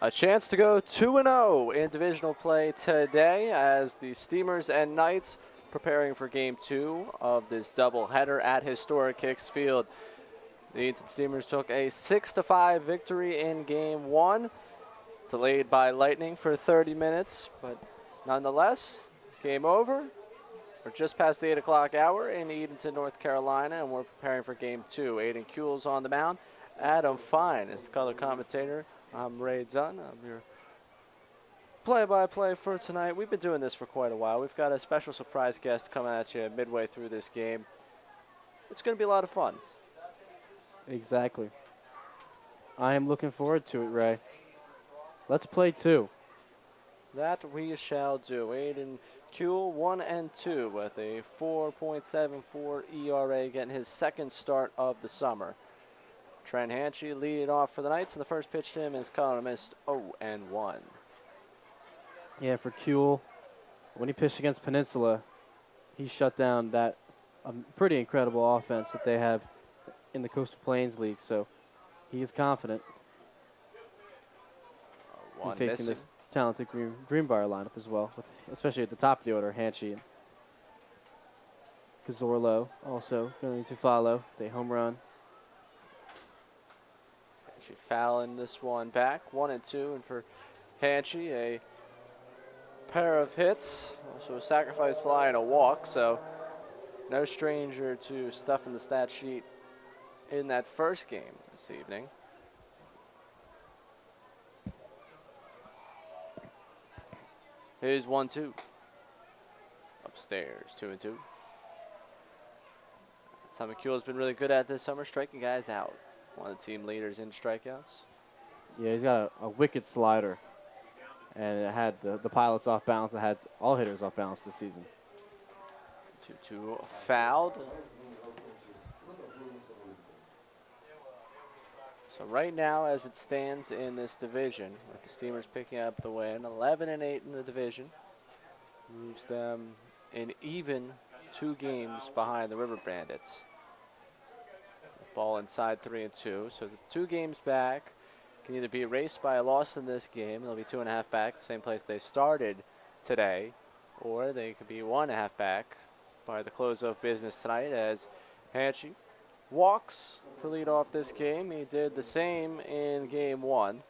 A chance to go 2-0 in divisional play today as the Steamers and Knights preparing for Game 2 of this doubleheader at historic Hicks Field. The Edenton Steamers took a 6-5 victory in Game 1, delayed by lightning for 30 minutes, but nonetheless, game over. We're just past the 8 o'clock hour in Edenton, North Carolina, and we're preparing for Game 2. Aiden Kuehl's on the mound. Adam Fine is the color commentator. I'm Ray Dunn. I'm your play-by-play for tonight. We've been doing this for quite a while. We've got a special surprise guest coming at you midway through this game. It's going to be a lot of fun. Exactly. I am looking forward to it, Ray. Let's play 2. That we shall do. Aiden Kuehl, 1-2 with a 4.74 ERA, getting his second start of the summer. Trent Hanchey leading off for the Knights, and the first pitch to him is caught and missed 0-1. Yeah, for Kuehl, when he pitched against Peninsula, he shut down that pretty incredible offense that they have in the Coastal Plains League, so he is confident in facing this talented Greenbrier lineup as well, especially at the top of the order, Hanchey and Cazorlo also going to follow. They home run. Hanchey fouling this one back, 1-2, and for Hanchey, a pair of hits, also a sacrifice fly and a walk, so no stranger to stuffing the stat sheet in that first game this evening. Here's 1-2. Upstairs, 2-2. Tommy Kuehl's been really good at this summer, striking guys out. One of the team leaders in strikeouts. Yeah, he's got a wicked slider, and it had the pilots off balance. It had all hitters off balance this season. 2-2 fouled. So right now, as it stands in this division, with the Steamers picking up the win, 11-8 in the division, moves them in even 2 games behind the River Bandits. Ball inside 3-2, so the 2 games back can either be erased by a loss in this game. They'll be 2.5 back, the same place they started today, or they could be 1.5 back by the close of business tonight as Hanchey walks to lead off this game. He did the same in Game 1.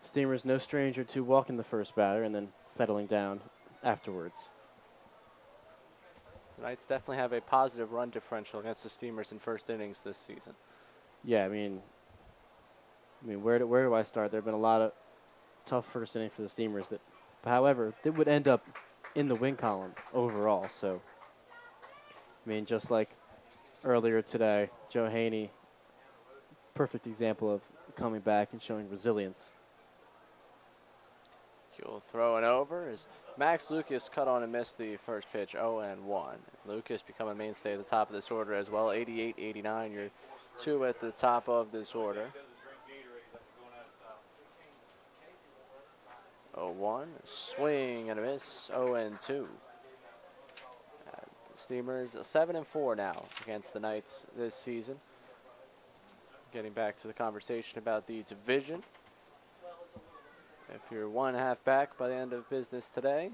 Steamers no stranger to walking the first batter and then settling down afterwards. The Knights definitely have a positive run differential against the Steamers in first innings this season. Yeah, I mean, where do I start? There have been a lot of tough first innings for the Steamers that, however, they would end up in the win column overall. So, I mean, just like earlier today, Joe Haney, perfect example of coming back and showing resilience. Kuehl throwing over as Max Lucas cut on and missed the first pitch, 0-1. Lucas becoming a mainstay at the top of this order as well, 88-89. You're 2 at the top of this order. 0-1, swing and a miss, 0-2. Steamers 7-4 now against the Knights this season. Getting back to the conversation about the division. If you're 1.5 back by the end of business today,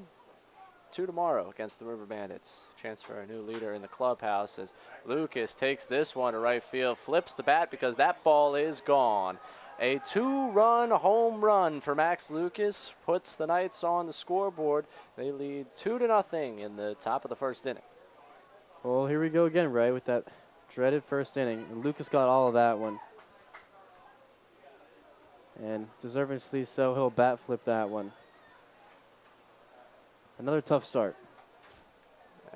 2 tomorrow against the River Bandits. Chance for a new leader in the clubhouse as Lucas takes this one to right field, flips the bat because that ball is gone. A 2-run home run for Max Lucas puts the Knights on the scoreboard. They lead 2-0 in the top of the first inning. Well, here we go again, Ray, with that dreaded first inning. And Lucas got all of that one. And deservedly so, he'll bat flip that one. Another tough start.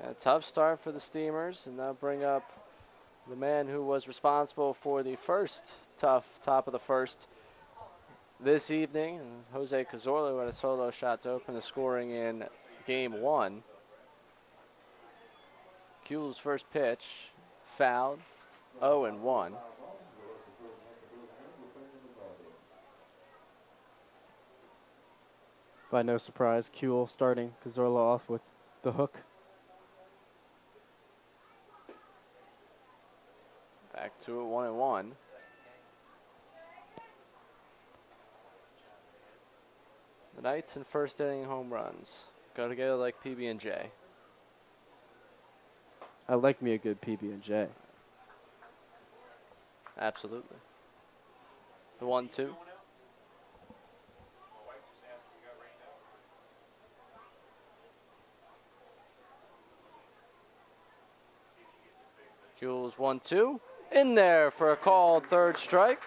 A tough start for the Steamers, and they'll bring up the man who was responsible for the first tough top of the first this evening, and Jose Cazorlo had a solo shot to open the scoring in Game 1. Kuehl's first pitch, fouled, 0-1. By no surprise, Kuehl starting Cazorla off with the hook. Back to it, 1-1. Knights and first inning home runs go together like PB&J. I like me a good PB&J. Absolutely. The 1-2. Kuehl's 1-2. In there for a called third strike.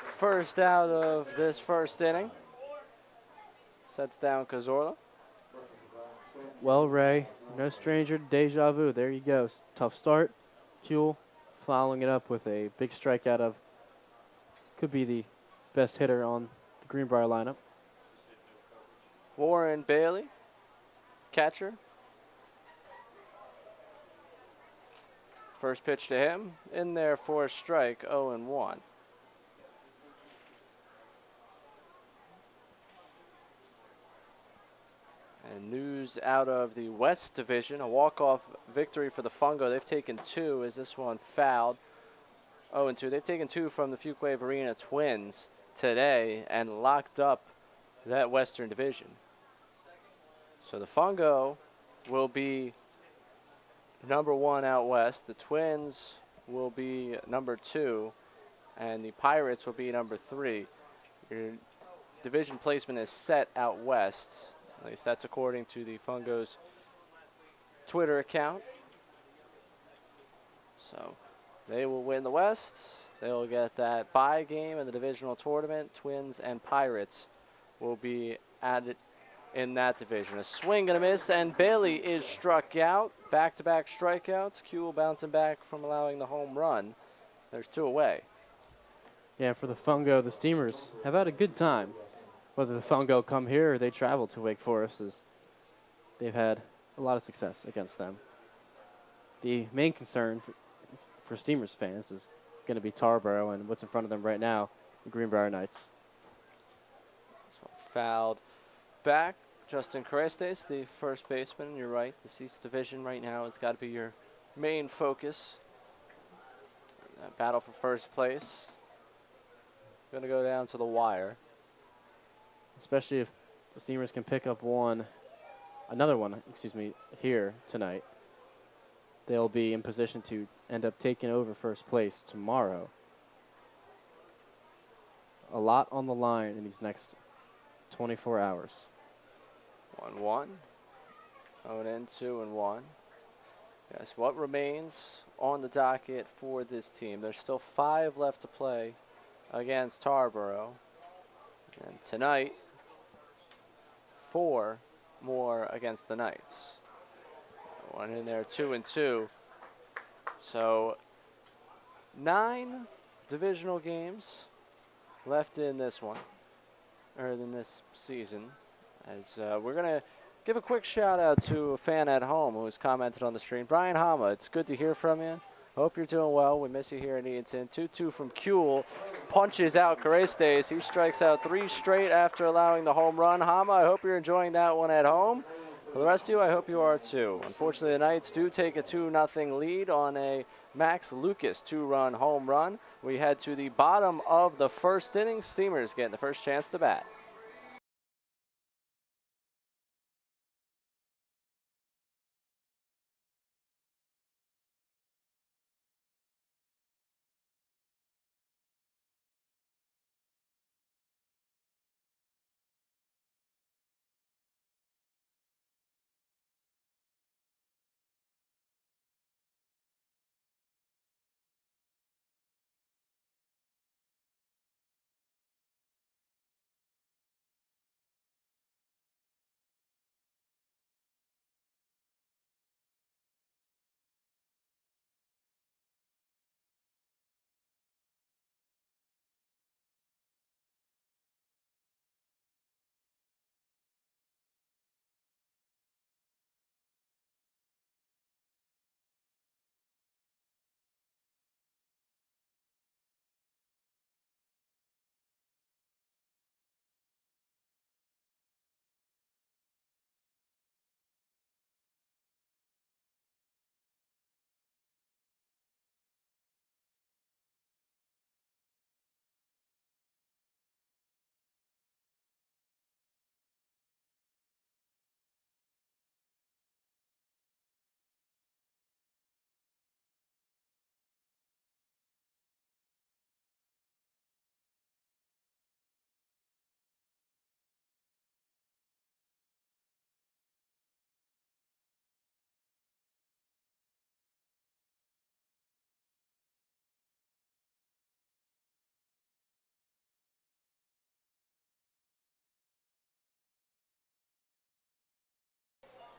First out of this first inning. Sets down Cazorla. Well, Ray, no stranger to deja vu. There you go. Tough start. Kuehl following it up with a big strikeout of, could be the best hitter on the Greenbrier lineup. Warren Bailey, catcher. First pitch to him. In there for a strike, 0-1. And news out of the West Division, a walk-off victory for the Fungo. They've taken 2 as this one fouled. 0-2. They've taken 2 from the Fuquay Arena Twins today and locked up that Western Division. So the Fungo will be number 1 out west. The Twins will be number 2, and the Pirates will be number 3. Your division placement is set out west. At least that's according to the Fungo's Twitter account. So they will win the West. They'll get that bye game in the divisional tournament. Twins and Pirates will be added in that division. A swing and a miss, and Bailey is struck out. Back-to-back strikeouts. Kuehl bouncing back from allowing the home run. There's 2 away. Yeah, for the Fungo, the Steamers have had a good time. Whether the Fungo come here or they travel to Wake Forest, is they've had a lot of success against them. The main concern for Steamers fans is going to be Tarboro and what's in front of them right now, the Greenbrier Knights. So fouled back. Justin Carestes, the first baseman. You're right. The East Division right now has got to be your main focus. That battle for first place. Going to go down to the wire. Especially if the Steamers can pick up another one, here tonight. They'll be in position to end up taking over first place tomorrow. A lot on the line in these next 24 hours. 1-1. 2-1. Yes, what remains on the docket for this team? There's still 5 left to play against Tarboro. And tonight, 4 more against the Knights. One in there, 2-2. So 9 divisional games left in this one, or in this season. As we're going to give a quick shout out to a fan at home who's commented on the stream. Brian Hama, it's good to hear from you. Hope you're doing well. We miss you here in Edenton. 2-2 from Kuehl. Punches out Carestes. He strikes out 3 straight after allowing the home run. Hama, I hope you're enjoying that one at home. For the rest of you, I hope you are too. Unfortunately, the Knights do take a 2-0 lead on a Max Lucas 2-run home run. We head to the bottom of the first inning. Steamers getting the first chance to bat.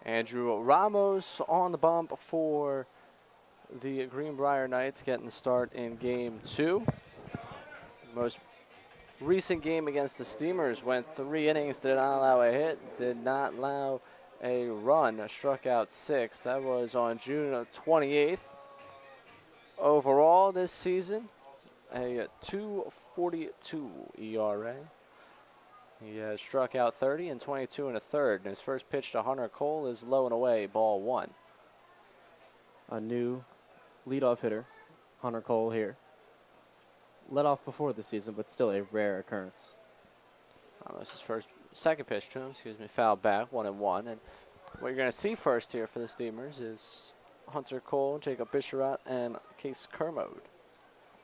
Andrew Ramos on the bump for the Greenbrier Knights, getting the start in game 2. Most recent game against the Steamers went 3 innings, did not allow a hit, did not allow a run, struck out 6. That was on June 28th. Overall this season, a 2.42 ERA. He has struck out 30 and 22 and a third. And his first pitch to Hunter Cole is low and away, ball 1. A new leadoff hitter, Hunter Cole here. Led off before the season, but still a rare occurrence. This is second pitch to him, foul back, 1-1. And what you're going to see first here for the Steamers is Hunter Cole, Jacob Bisharat, and Case Kermode.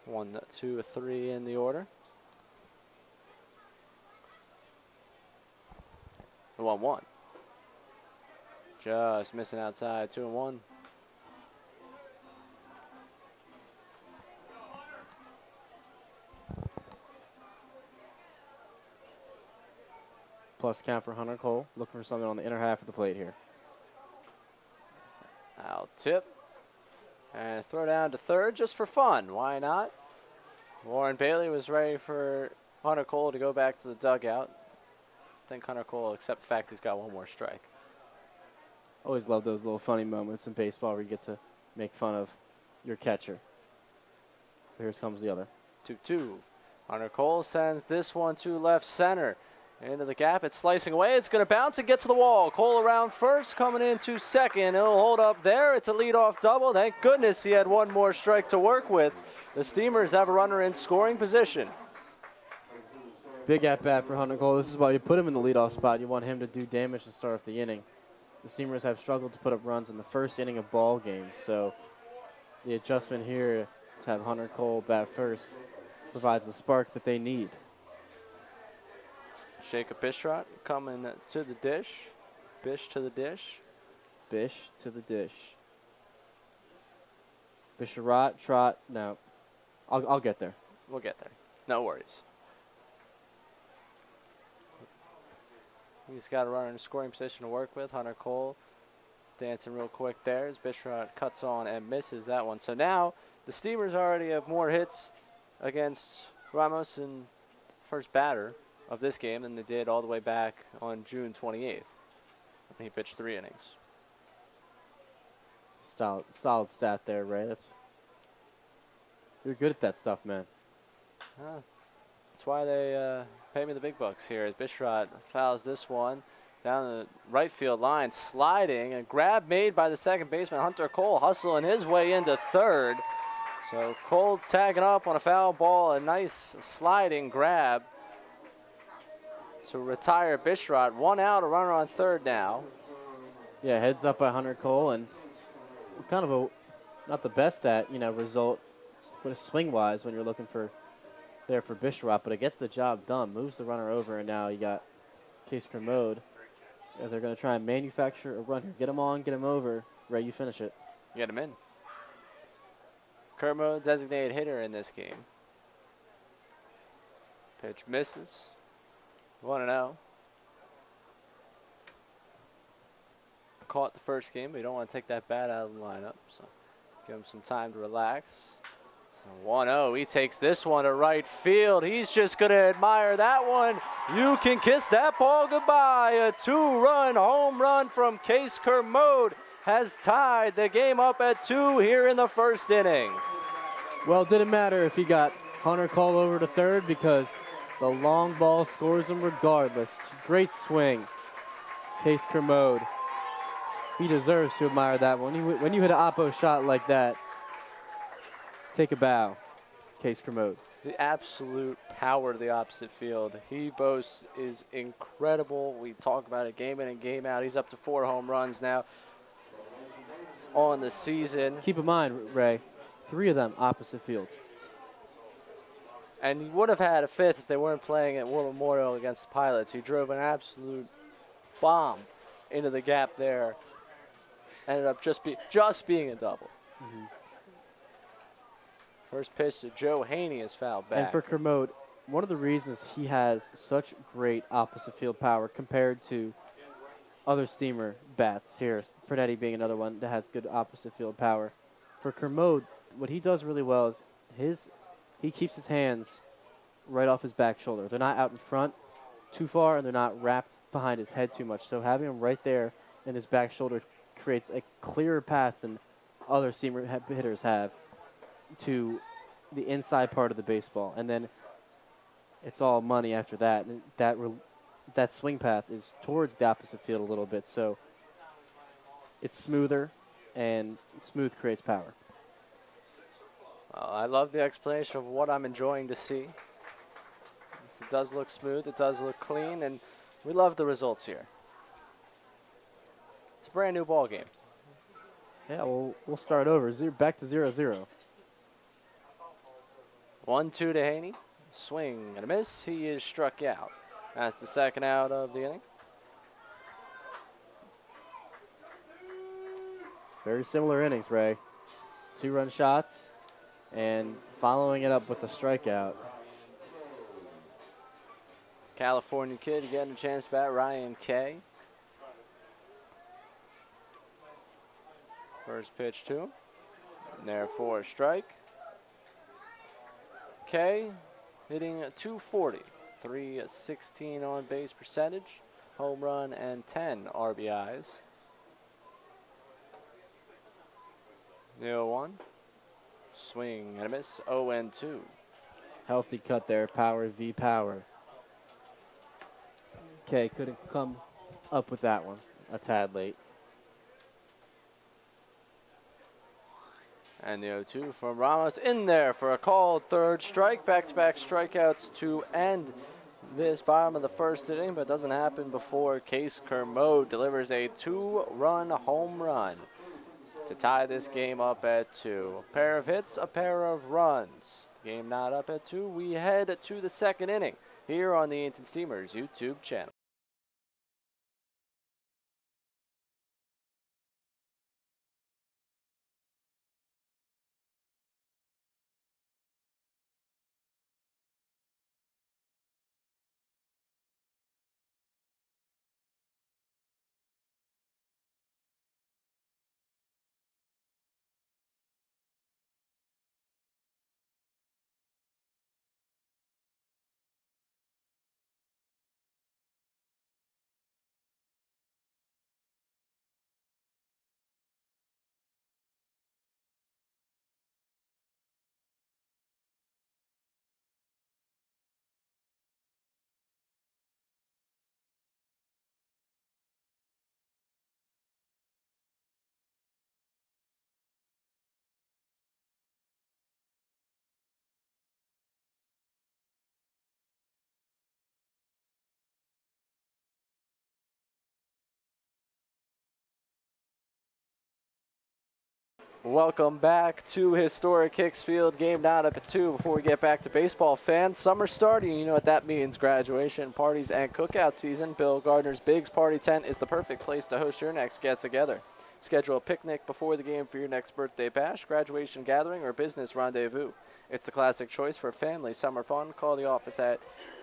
1, 2, 3 in the order. 1-1. Just missing outside, 2-1. Plus count for Hunter Cole. Looking for something on the inner half of the plate here. I'll tip. And throw down to third just for fun. Why not? Warren Bailey was ready for Hunter Cole to go back to the dugout. I think Hunter Cole will accept the fact he's got one more strike. Always love those little funny moments in baseball where you get to make fun of your catcher. Here comes the other. 2-2. Hunter Cole sends this one to left center. Into the gap, it's slicing away. It's going to bounce and get to the wall. Cole around first, coming into second. He'll hold up there. It's a leadoff double. Thank goodness he had one more strike to work with. The Steamers have a runner in scoring position. Big at-bat for Hunter Cole. This is why you put him in the leadoff spot. You want him to do damage to start off the inning. The Steamers have struggled to put up runs in the first inning of ball games, so the adjustment here to have Hunter Cole bat first provides the spark that they need. Jacob Bisharat coming to the dish. Bish to the dish. Bish to the dish. Bisharat, trot. No, I'll get there. We'll get there. No worries. He's got a runner in scoring position to work with. Hunter Cole dancing real quick there as Bisharat cuts on and misses that one. So now the Steamers already have more hits against Ramos in first batter of this game than they did all the way back on June 28th. He pitched 3 innings. Solid stat there, Ray. You're good at that stuff, man. That's why they pay me the big bucks here. As Bisharat fouls this one down the right field line, sliding. A grab made by the second baseman, Hunter Cole, hustling his way into third. So Cole tagging up on a foul ball, a nice sliding grab to retire Bisharat. 1 out, a runner on third now. Yeah, heads up by Hunter Cole, and kind of not the best at, result with swing-wise when you're looking for there for Bisharat, but it gets the job done, moves the runner over, and now you got Case Kermode. They're going to try and manufacture a run here. Get him on, get him over. Ray, you finish it. Get him in. Kermode, designated hitter in this game. Pitch misses. 1-0. Caught the first game, but you don't want to take that bat out of the lineup, so give him some time to relax. So 1-0, he takes this one to right field. He's just going to admire that one. You can kiss that ball goodbye. A 2-run home run from Case Kermode has tied the game up at 2 here in the first inning. Well, it didn't matter if he got Hunter Cole over to third because the long ball scores him regardless. Great swing, Case Kermode. He deserves to admire that one. When you hit an oppo shot like that, take a bow, Case Kermode. The absolute power to the opposite field he boasts is incredible. We talk about it game in and game out. He's up to 4 home runs now on the season. Keep in mind, Ray, 3 of them opposite field. And he would have had a 5th if they weren't playing at War Memorial against the Pilots. He drove an absolute bomb into the gap there. Ended up just being a double. Mm-hmm. First pitch to Joe Haney is fouled back. And for Kermode, one of the reasons he has such great opposite field power compared to other steamer bats here. Frenetti being another one that has good opposite field power. For Kermode, what he does really well is he keeps his hands right off his back shoulder. They're not out in front too far, and they're not wrapped behind his head too much. So having him right there in his back shoulder creates a clearer path than other seamer hitters have to the inside part of the baseball. And then it's all money after that. And that swing path is towards the opposite field a little bit. So it's smoother, and smooth creates power. I love the explanation of what I'm enjoying to see. It does look smooth, it does look clean, and we love the results here. It's a brand new ball game. Yeah, we'll start over. Back to 0-0. 1-2 to Haney. Swing and a miss. He is struck out. That's the second out of the inning. Very similar innings, Ray. 2-run shots and following it up with a strikeout. California kid getting a chance to bat, Ryan Kay. First pitch to him. And there for a strike. Kay hitting .240, 316 on base percentage, home run and 10 RBIs. 0-1. Swing and a miss. 0-2. Healthy cut there. Power v power. Okay, couldn't come up with that one. A tad late. And the 0-2 from Ramos in there for a called third strike. Back-to-back strikeouts to end this bottom of the first inning, but it doesn't happen before Case Kermode delivers a 2-run home run to tie this game up at 2. A pair of hits, a pair of runs. Game not up at 2. We head to the second inning here on the Edenton Steamers YouTube channel. Welcome back to historic Hicksfield. Game not up at 2. Before we get back to baseball, fans, summer starting. You know what that means. Graduation, parties, and cookout season. Bill Gardner's Biggs Party Tent is the perfect place to host your next get-together. Schedule a picnic before the game for your next birthday bash, graduation gathering, or business rendezvous. It's the classic choice for family summer fun. Call the office at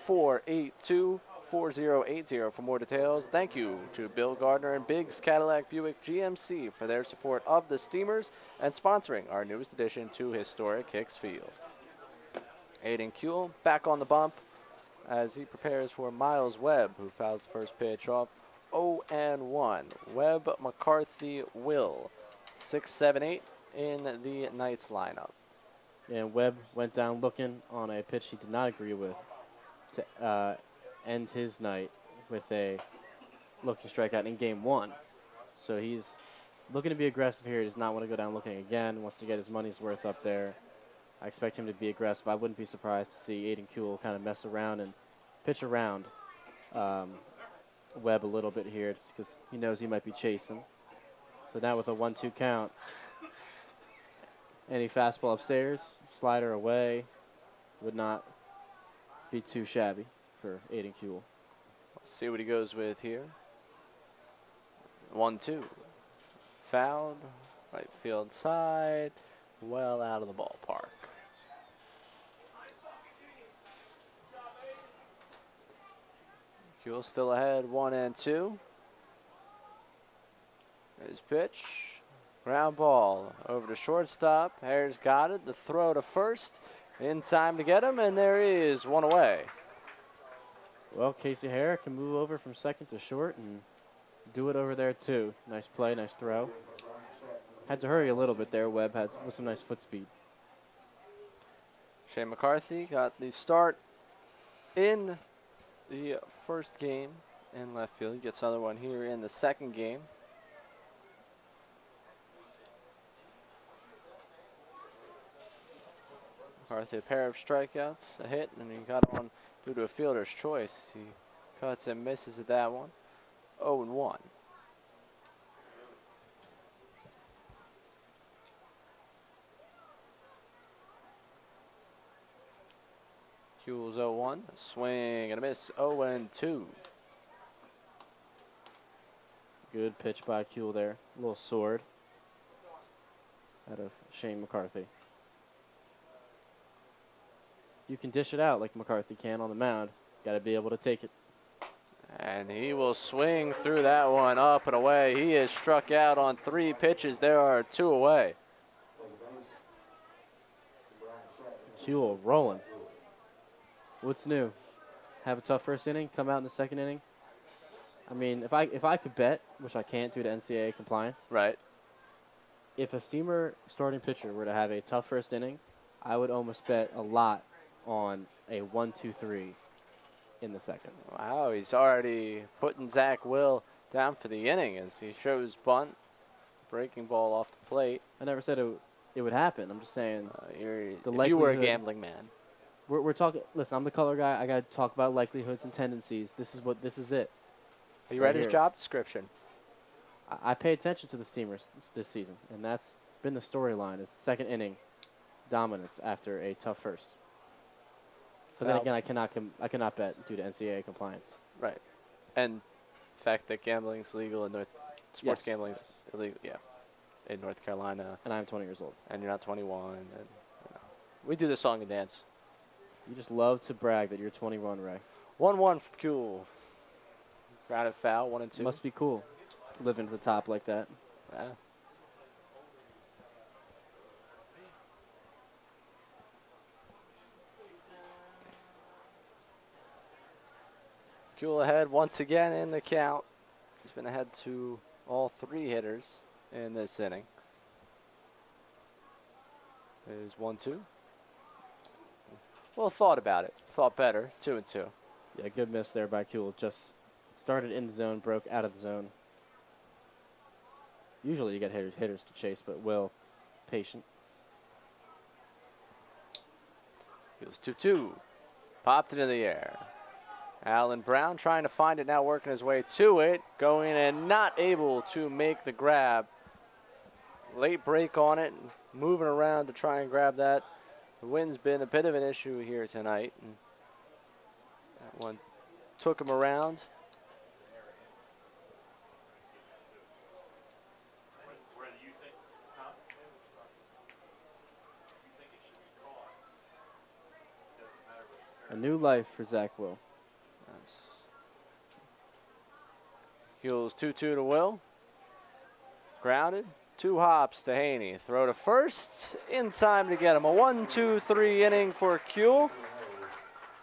482-4080 for more details. Thank you to Bill Gardner and Biggs Cadillac Buick GMC for their support of the Steamers and sponsoring our newest addition to historic Hicksfield. Aiden Kuehl back on the bump as he prepares for Miles Webb, who fouls the first pitch off. 0-1. Webb, McCarthy, Will. 6, 7, 8 in the Knights lineup. And Webb went down looking on a pitch he did not agree with to end his night with a looking strikeout in game 1. So he's looking to be aggressive here. He does not want to go down looking again. Wants to get his money's worth up there. I expect him to be aggressive. I wouldn't be surprised to see Aiden Kuehl kind of mess around and pitch around Webb a little bit here because he knows he might be chasing. So now with a 1-2 count, any fastball upstairs, slider away, would not be too shabby for Aiden Kuehl. Let's see what he goes with here. 1-2. Fouled. Right field side. Well out of the ballpark. Kuehl still ahead, 1-2. His pitch. Ground ball over to shortstop. Hare's got it. The throw to first. In time to get him, and there is one away. Well, Casey Hare can move over from second to short and do it over there too. Nice play, nice throw. Had to hurry a little bit there. Webb had with some nice foot speed. Shane McCarthy got the start in the first game in left field. He gets another one here in the second game. McCarthy, a pair of strikeouts, a hit, and he got on due to a fielder's choice. He cuts and misses at that one. 0-1. Kuhl's 0-1. A swing and a miss. 0-2. Good pitch by Kuhl there. A little sword out of Shane McCarthy. You can dish it out like McCarthy can on the mound. Got to be able to take it. And he will swing through that one up and away. He is struck out on 3 pitches. There are 2 away. Kuhl rolling. What's new? Have a tough first inning, come out in the second inning. I mean, if I could bet, which I can't due to NCAA compliance, Right. if a Steamer starting pitcher were to have a tough first inning, I would almost bet a lot on a 1-2-3 in the second. Wow, he's already putting Zach Will down for the inning as he shows bunt, breaking ball off the plate. I never said it would happen. I'm just saying If The you were a likelihood- gambling man. we're talking. Listen, I'm the color guy. I got to talk about likelihoods and tendencies. This is it. You Right read his here. job description. I pay attention to the Steamers this season, and that's been the storyline: is second inning dominance after a tough first. But then Foul. again, I cannot bet due to NCAA compliance. Right. And the fact that gambling is legal in sports Yes, gambling is yes. illegal, yeah, in North Carolina, And I'm 20 years old. and you're not 21. And, we do the song and dance. You just love to brag that you're 21, Ray. 1-1 for Kuhl. Grounded foul, 1-2. Must be cool, living to the top like that. Yeah. Kuhl ahead once again in the count. He's been ahead to all 3 hitters in this inning. There's 1-2. Well, thought about it. Thought better. 2-2. Yeah, good miss there by Kuhl. Just started in the zone, broke out of the zone. Usually you get hitters to chase, but Will, patient. Kuhl's 2-2. Popped it in the air. Alan Brown trying to find it, now working his way to it. Going and not able to make the grab. Late break on it. Moving around to try and grab that. The wind's been a bit of an issue here tonight. And that one took him around. A new life for Zach Will. Kuhl's 2-2 to Will. Grounded. 2 hops to Haney. Throw to first. In time to get him. A 1-2-3 inning for Kuhl.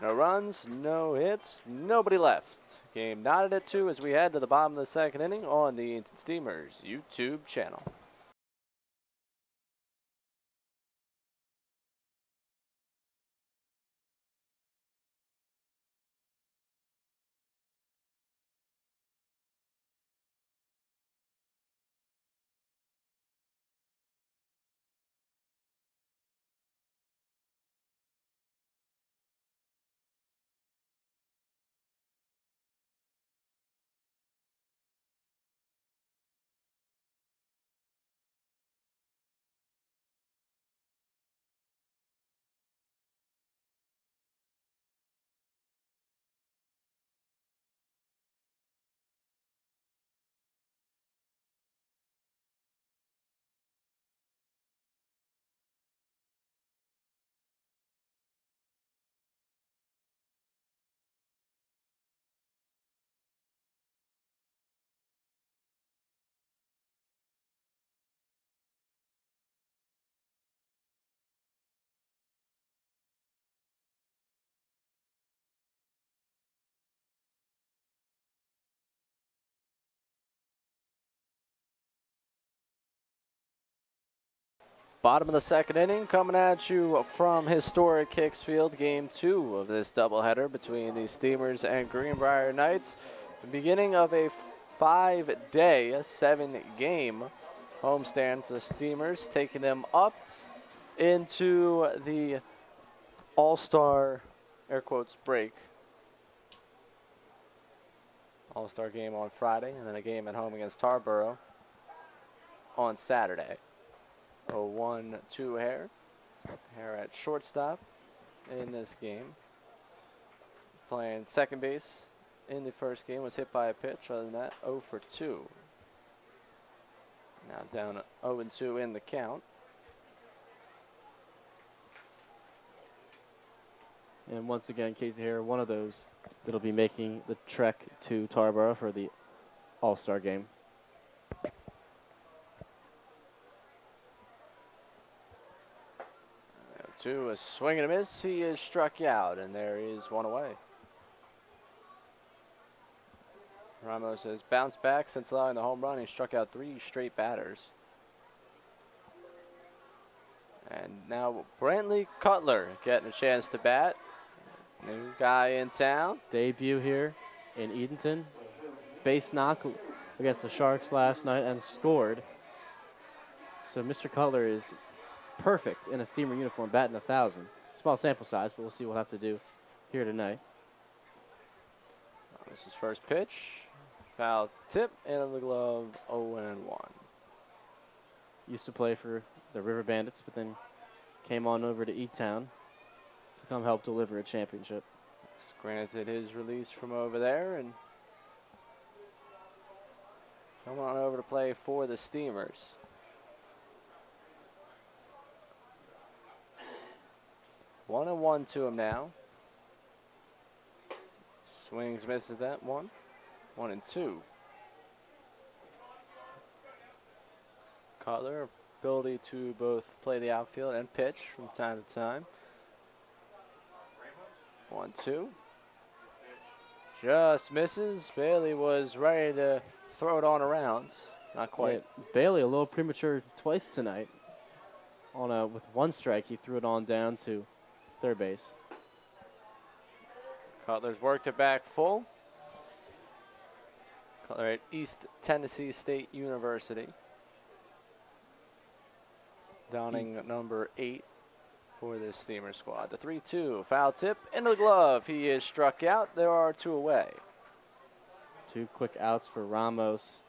No runs, no hits, nobody left. Game knotted at 2 as we head to the bottom of the second inning on the Edenton Steamers YouTube channel. Bottom of the second inning, coming at you from historic Hicksfield, game 2 of this doubleheader between the Steamers and Greenbrier Knights. The beginning of a 5-day, 7-game homestand for the Steamers, taking them up into the All-Star, air quotes, break. All-Star game on Friday, and then a game at home against Tarboro on Saturday. 0-1-2 Hare. Hare at shortstop in this game. Playing second base in the first game, was hit by a pitch. Other than that, 0 for 2. Now down 0-2 in the count. And once again, Casey Hare, one of those that'll be making the trek to Tarboro for the All-Star game. Two, a swing and a miss. He is struck out, and there is one away. Ramos has bounced back since allowing the home run. He struck out 3 straight batters. And now Brantley Cutler getting a chance to bat. New guy in town. Debut here in Edenton. Base knock against the Sharks last night and scored. So Mr. Cutler is perfect in a Steamer uniform, batting 1,000. Small sample size, but we'll see what we'll have to do here tonight. This is first pitch. Foul tip into the glove, 0-1. Used to play for the River Bandits, but then came on over to E-Town to come help deliver a championship. He's granted his release from over there and come on over to play for the Steamers. 1-1 to him now. Swings, misses that one. 1-2. Cutler, ability to both play the outfield and pitch from time to time. 1-2. Just misses. Bailey was ready to throw it on around. Not quite. Yeah, Bailey a little premature twice tonight. With one strike, he threw it on down to third base. Cutler's worked it back full. Cutler at East Tennessee State University. Donning number 8 for this Steamer squad. The 3-2, foul tip into the glove. He is struck out. There are 2 away. 2 quick outs for Ramos,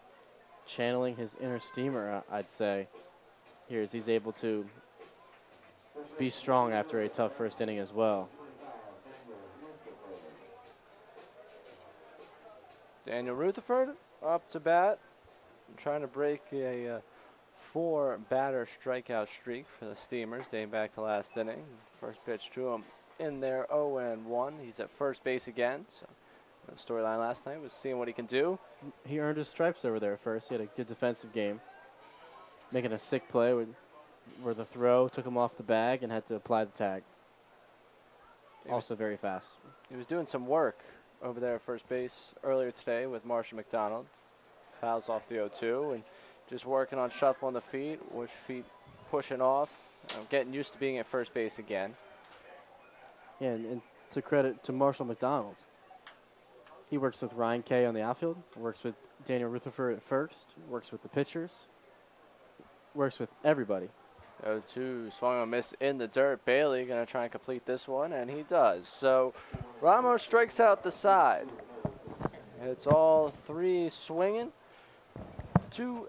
channeling his inner Steamer, I'd say. Here as he's able to be strong after a tough first inning as well. Daniel Rutherford up to bat, trying to break a 4-batter strikeout streak for the Steamers dating back to last inning. First pitch to him in there, 0-1. He's at first base again. So the storyline last night was seeing what he can do. He earned his stripes over there first. He had a good defensive game, making a sick play where the throw took him off the bag and had to apply the tag. Also very fast. He was doing some work over there at first base earlier today with Marshall McDonald. Fouls off the 0-2 and just working on shuffling the feet, which feet pushing off, getting used to being at first base again. Yeah, and to credit to Marshall McDonald, he works with Ryan Kay on the outfield, works with Daniel Rutherford at first, works with the pitchers, works with everybody. 0-2, swung on a miss in the dirt. Bailey going to try and complete this one, and he does. So Ramos strikes out the side. It's all 3 swinging. 2-2,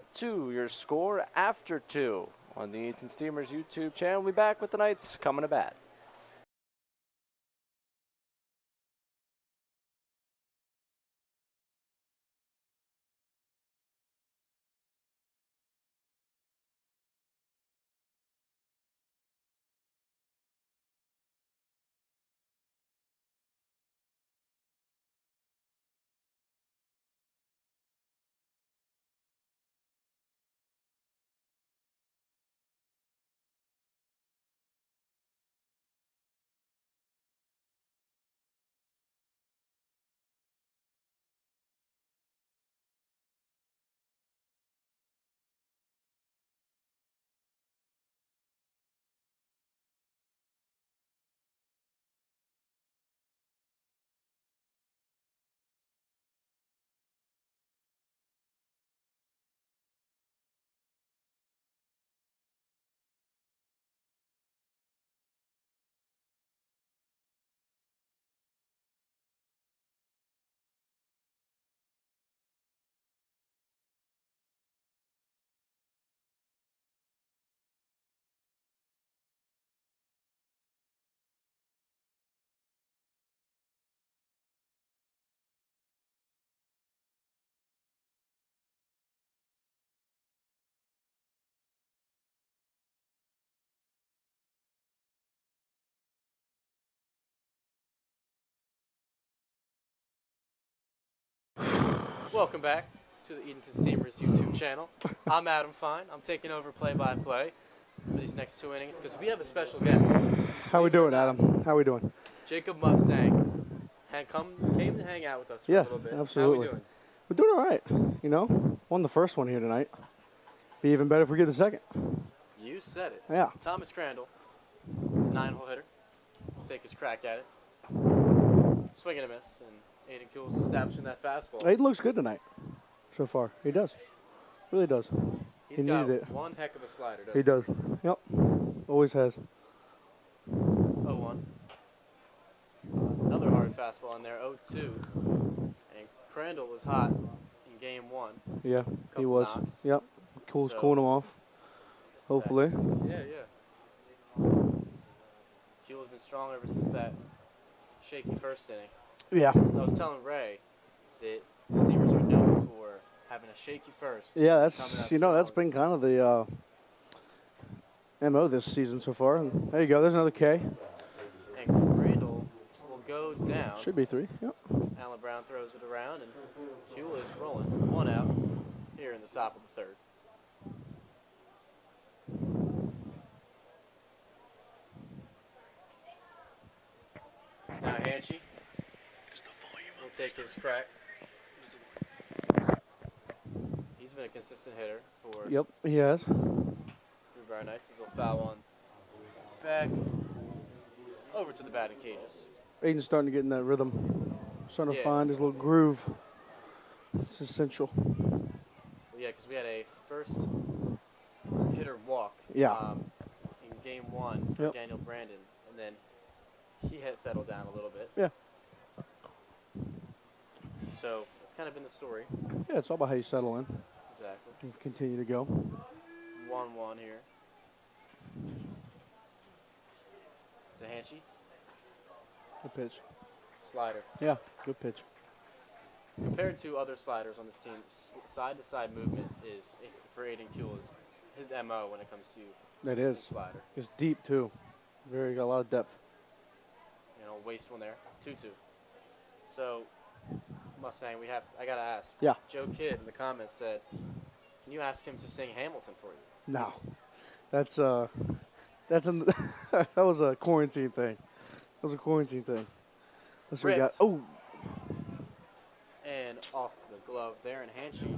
your score after 2 on the Edenton Steamers YouTube channel. We'll be back with the Knights coming to bat. Welcome back to the Edenton Steamers YouTube channel. I'm Adam Fine. I'm taking over play-by-play for these next 2 innings because we have a special guest. How we doing, Adam? How we doing? Jacob Mustang came to hang out with us for a little bit. Absolutely. How we doing? We're doing all right. You know, won the first one here tonight. Be even better if we get the second. You said it. Yeah. Thomas Crandall, 9-hole hitter. Take his crack at it. Swing and a miss, and Aiden Kuhl's establishing that fastball. Aiden looks good tonight so far. He does. Really does. He's he got needed it. one heck of a slider, doesn't He does. Yep. Always has. 0-1. Another hard fastball in there, 0-2. And Crandall was hot in game 1. Yeah, he Couple was. knocks. Yep. Cool's So- cooling him off. Hopefully. Yeah. Kuhl's been strong ever since that shaky first inning. Yeah. I was telling Ray that the Steamers are known for having a shaky first. Yeah, coming that's out that's strong. been kind of the MO this season so far. And there you go. There's another K. And Crandall will go down. Should be 3. Yep. Alan Brown throws it around, and Kuhl is rolling. 1 out here in the top of the third. Now Hanchy will take his crack. He's been a consistent hitter for Yep, he has. Greenbrier Knights. This will foul on back over to the batting cages. Aiden's starting to get in that rhythm. Starting to Yeah. find his little groove. It's essential. Well, yeah, because we had a first hitter walk Yeah. in game 1 for Yep. Daniel Brandon, and then he had settled down a little bit. Yeah. So that's kind of been the story. Yeah, it's all about how you settle in Exactly. and continue to go. 1-1 here. To Hanchy. Good pitch. Slider. Yeah, good pitch. Compared to other sliders on this team, side-to-side movement is, for Aiden Kuhl, is his MO when it comes to That his is. slider. It's deep, too. Got a lot of depth. You know, waste one there. 2-2. So, Mustang, I gotta ask. Yeah. Joe Kidd in the comments said, "Can you ask him to sing Hamilton for you?" No. That's that was a quarantine thing. That was a quarantine thing. That's what we got. Ripped. Oh, And off the glove there, and Hanchy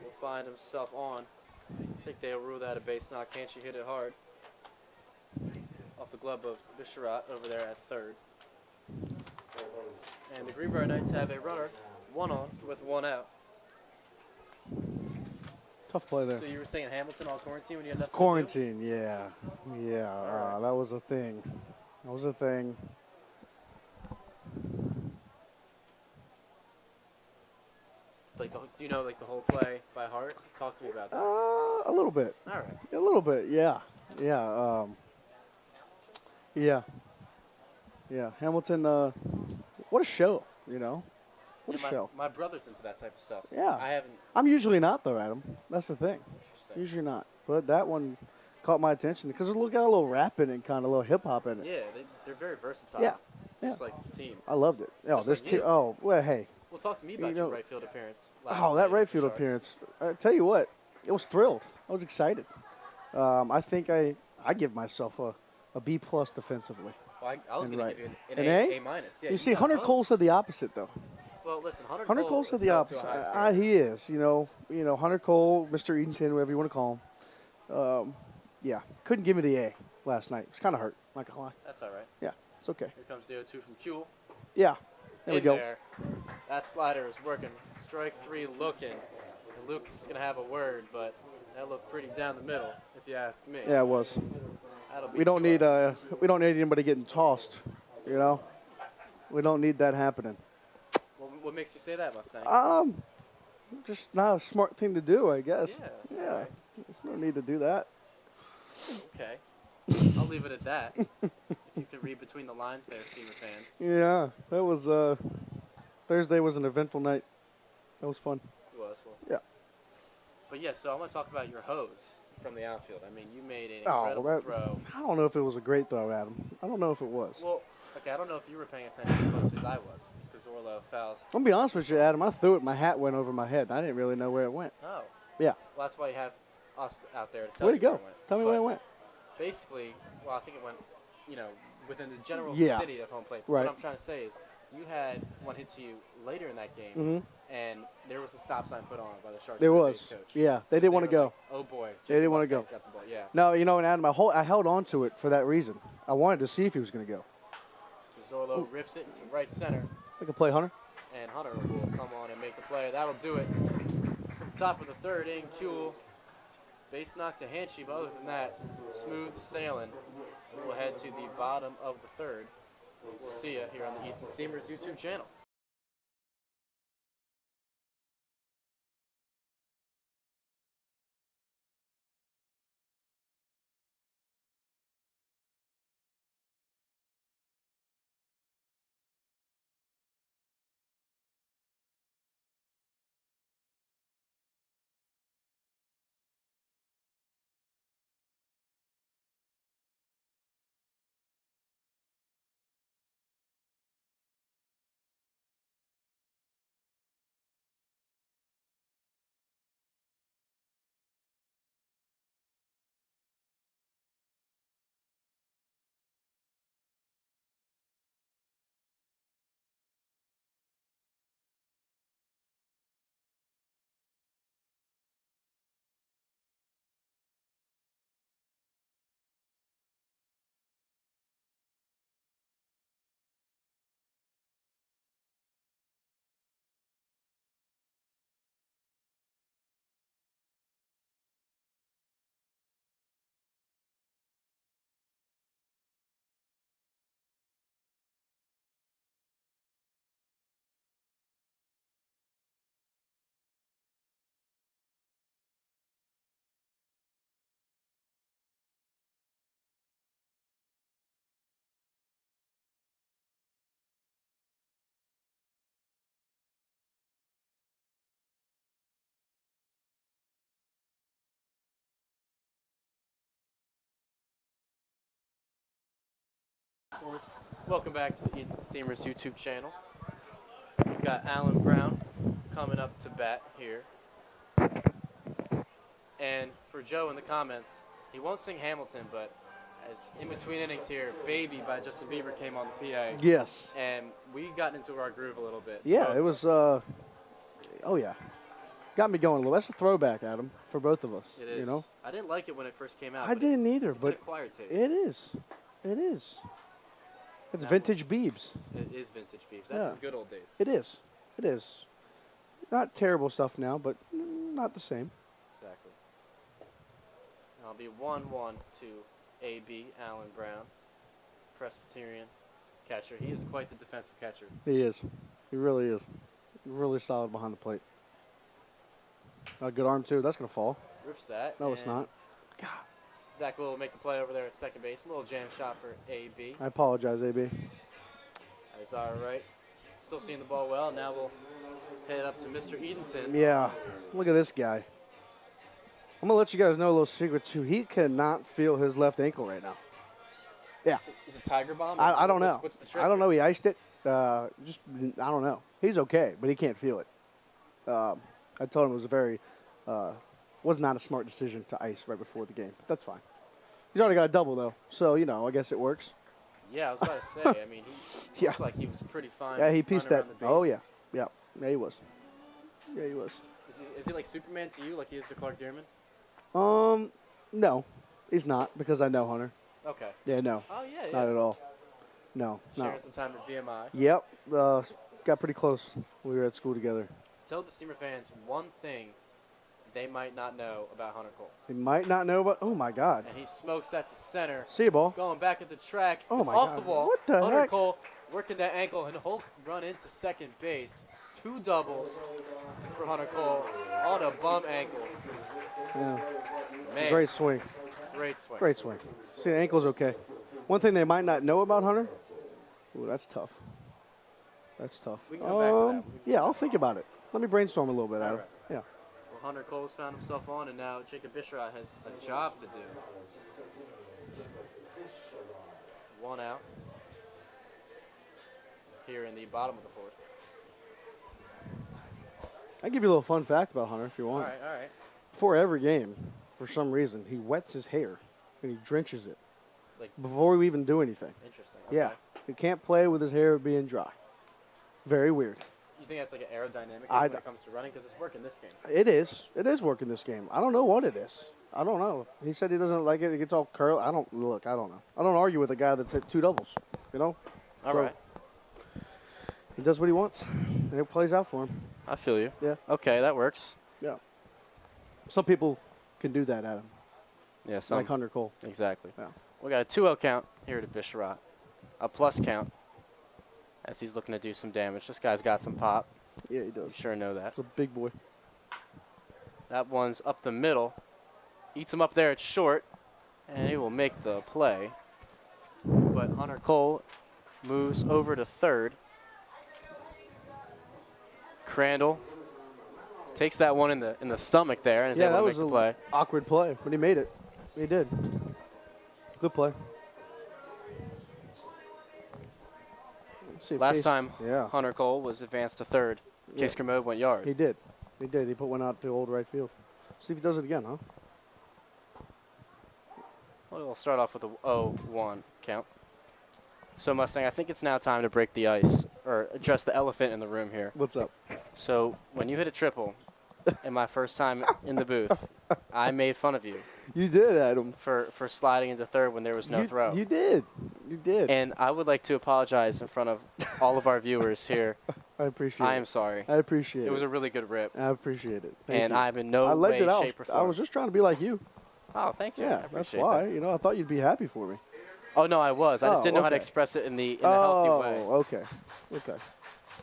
will find himself on. I think they'll rule that a base knock. Hanchy hit it hard. Off the glove of Bisharat over there at third. And the Greenbrier Knights have a runner, 1 on with 1 out. tough play there. So you were saying Hamilton on quarantine when you had nothing to do? Quarantine, yeah. That was a thing. That was a thing. Like do you know like the whole play by heart? Talk to me about that. A little bit. All right. A little bit, yeah. Yeah. Hamilton, what a show, you know? What a Yeah, show. my brother's into that type of stuff. Yeah. I haven't. I'm usually not, though, Adam. That's the thing. Interesting. Usually not. But that one caught my attention because it got a little rap in it, kind of a little hip hop in it. Yeah, they're very versatile. Yeah. Just like this team. I loved it. Oh, Just this like team. you. Oh, well, hey. Well, talk to me about You your know- right field appearance. Oh, that right field appearance. I tell you what, I was thrilled. I was excited. I think I give myself a B plus defensively. Well, I was And going right. to give you An an A? A minus. Yeah, you see, got Hunter Cole hopes. said the opposite, though. Well, listen, Hunter Cole said is the held to a opposite. high standard. He is. You know, Hunter Cole, Mr. Edenton, whatever you want to call him. Yeah, couldn't give me the A last night. It was kind of hurt. Not gonna lie. That's all right. Yeah, it's okay. Here comes the 0-2 from Kuhl. Yeah, there we In go. there. That slider is working. Strike 3 looking. And Luke is going to have a word, but that looked pretty down the middle, if you ask me. Yeah, it was. That'll be We don't 2 need outs. we don't need anybody getting tossed. You know, we don't need that happening. What makes you say that, Mustang? Just not a smart thing to do, I guess. Yeah, Yeah. alright. No need to do that. Okay. I'll leave it at that. If you can read between the lines there, Steamer fans. Yeah, that was Thursday was an eventful night. That was fun. It was. Yeah. But yeah, so I want to talk about your hose from the outfield. I mean, you made an Oh, incredible that- throw. I don't know if it was a great throw, Adam. I don't know if it was. Well, Okay, I don't know if you were paying attention as closely as I was. Because Orlo fouls. I'm gonna be honest with you, Adam. I threw it. My hat went over my head. I didn't really know where it went. Oh. Yeah. Well, that's why you have us out there to tell Where'd you it go? where it went. Tell me where it went. Basically, well, I think it went, within the general Yeah. vicinity of home plate. Right. What I'm trying to say is, you had one hit to you later in that game, Mm-hmm. and there was a stop sign put on by the Sharks There third was. base coach. Yeah. They didn't want to were go. like, oh boy, They didn't want to Mustang's go. got the ball. Yeah. No, and Adam, I held on to it for that reason. I wanted to see if he was gonna go. Zorlo rips it into right center, I can play Hunter. and Hunter will come on and make the play. That'll do it. Top of the third inning, Kuehl. Base knock to Hanchey, but other than that, smooth sailing. We'll head to the bottom of the third. We'll see you here on the Edenton Steamers YouTube channel. Welcome back to the Edenton Steamers YouTube channel. We've got Alan Brown coming up to bat here. And for Joe in the comments, he won't sing Hamilton, but as in between innings here, Baby by Justin Bieber came on the PA. Yes. And we got into our groove a little bit. Yeah, Both it of was. us. Oh yeah, got me going a little. That's a throwback, Adam, for both of us. It is. You know, I didn't like it when it first came out. I but didn't either, it's an but acquired taste. it is. It is. It's Now- vintage Biebs. It is vintage beefs. That's Yeah. his good old days. It is. It is. Not terrible stuff now, but not the same. Exactly. I'll be 1-1 to AB Alan Brown, Presbyterian catcher. He is quite the defensive catcher. He is. He really is. Really solid behind the plate. A good arm too. That's gonna fall. Rips that. No, it's and not. Zach will make the play over there at second base. A little jam shot for AB. I apologize, AB. That is all right. Still seeing the ball well. Now we'll head up to Mr. Edenton. Yeah. Look at this guy. I'm gonna let you guys know a little secret too. He cannot feel his left ankle right now. Yeah. Is it Tiger Bomb? I don't know. What's the trick? I don't know. He iced it. I don't know. He's okay, but he can't feel it. I told him it was was not a smart decision to ice right before the game. But that's fine. He's already got a double though, so I guess it works. Yeah, I was about to say. I mean, he Yeah. looked like he was pretty fine. Yeah, he running pieced that. around the Oh yeah, bases. yeah, yeah. He was. Yeah, he was. Is he like Superman to you, like he is to Clark Dearman? No, he's not because I know Hunter. Okay. Yeah, no, Oh yeah, yeah. not at all. No, Sharing no. some time at VMI. Yep, got pretty close when we were at school together. Tell the Steamer fans one thing they might not know about Hunter Cole. He might not know, but oh my God. And he smokes that to center. See you, ball. Going back at the track. Oh it's my off God. the wall. What the Hunter heck? Cole working that ankle and he'll run into second base. 2 doubles for Hunter Cole on a bum ankle. Yeah, Man, great swing. great swing. Great swing. See, the ankle's okay. One thing they might not know about Hunter. Ooh, that's tough. That's tough. We can come back to that. Yeah, I'll think about it. Let me brainstorm a little bit, Adam. right. Yeah. Well, Hunter Cole's found himself on, and now Jacob Bisharat has a job to do. 1 out. here in the bottom of the fourth. I'll give you a little fun fact about Hunter if you All want. right, all right. Before every game, for some reason, he wets his hair and he drenches it Like, before we even do anything. interesting. Yeah. Okay. He can't play with his hair being dry. Very weird. You think that's like an aerodynamic I when it comes to running? Because it's working this game. It is. It is working this game. I don't know what it is. I don't know. He said he doesn't like it. It gets all curly. I don't know. I don't know. Argue with a guy that's hit 2 doubles. You know? All So, right. He does what he wants, and it plays out for him. I feel you. Yeah. Okay, that works. Yeah. Some people can do that, Adam. Yeah, some. Like Hunter Cole. Exactly. Yeah. We got a 2-0 count here to Bisharat. A plus count as he's looking to do some damage. This guy's got some pop. Yeah, he You does. sure know that. He's a big boy. That one's up the middle. Eats him up there at short, and he will make the play. But Hunter Cole moves over to third. Crandall takes that one in the stomach there and is Yeah, able that to was make the an play. awkward play, but he made it. He did. Good play. Let's see if Last Case- time Yeah, Hunter Cole was advanced to third. Case Kermode went yard. he did. He did. He put one out to old right field. See if he does it again, huh? Well, we'll start off with a 0-1 count. So, Mustang, I think it's now time to break the ice or address the elephant in the room here. What's up? So, when you hit a triple in my first time in the booth, I made fun of you You did, Adam. for sliding into third when there was no you, throw. You did. You did. And I would like to apologize in front of all of our viewers here. I appreciate I it. am sorry. I appreciate it. It was a really good rip. I appreciate it. Thank And you. I'm in no I liked way, it out. shape, or I form. was just trying to be like you. Oh, thank you. I Yeah, that's appreciate why. that. You know, I thought you'd be happy for me. Oh, no, I was. I just Oh, didn't know how to okay. express it in the healthy way. Okay. Okay.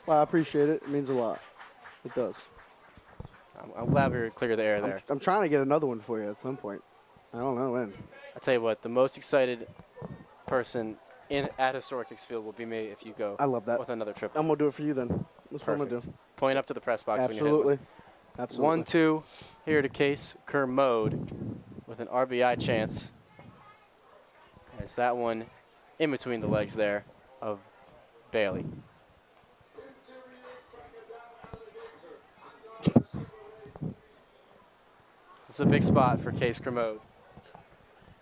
Well, I appreciate it. It means a lot. It does. I'm glad we were clear the air there. I'm trying to get another one for you at some point. I don't know when. I tell you what, the most excited person at Historic Field will be me if you go I love that. with another triple. I'm going to do it for you then. That's what I'm going to Perfect. do. Point up to the press box when you hit Absolutely. one. Absolutely. 1-2 here to Case Kermode with an RBI chance. As that one in between the legs there of Bailey. It's a big spot for Case Kermode.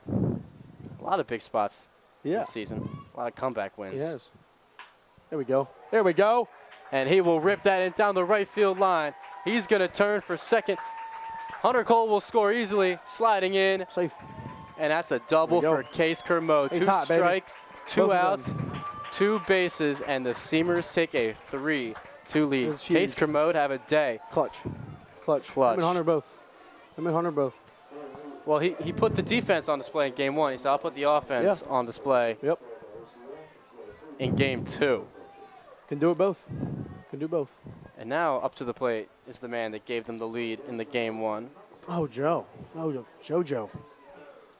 A lot of big spots Yeah. this season. A lot of comeback wins. Yes. There we go. There we go. And he will rip that in down the right field line. He's going to turn for second. Hunter Cole will score easily, sliding in. Safe. And that's a double There we for go. Case Kermode. He's 2 hot, baby. strikes, 2 Both of outs, 2 bases, and the Steamers take a 3-2 lead. That's Case huge. Kermode have a day. Clutch. Clutch. Clutch. I'm in Hunter both. Well, he put the defense on display in game 1. He said, I'll put the offense on display Yep. in game 2. Can do it both. Can do both. And now up to the plate is the man that gave them the lead in the game 1. Oh, Joe. Oh, JoJo.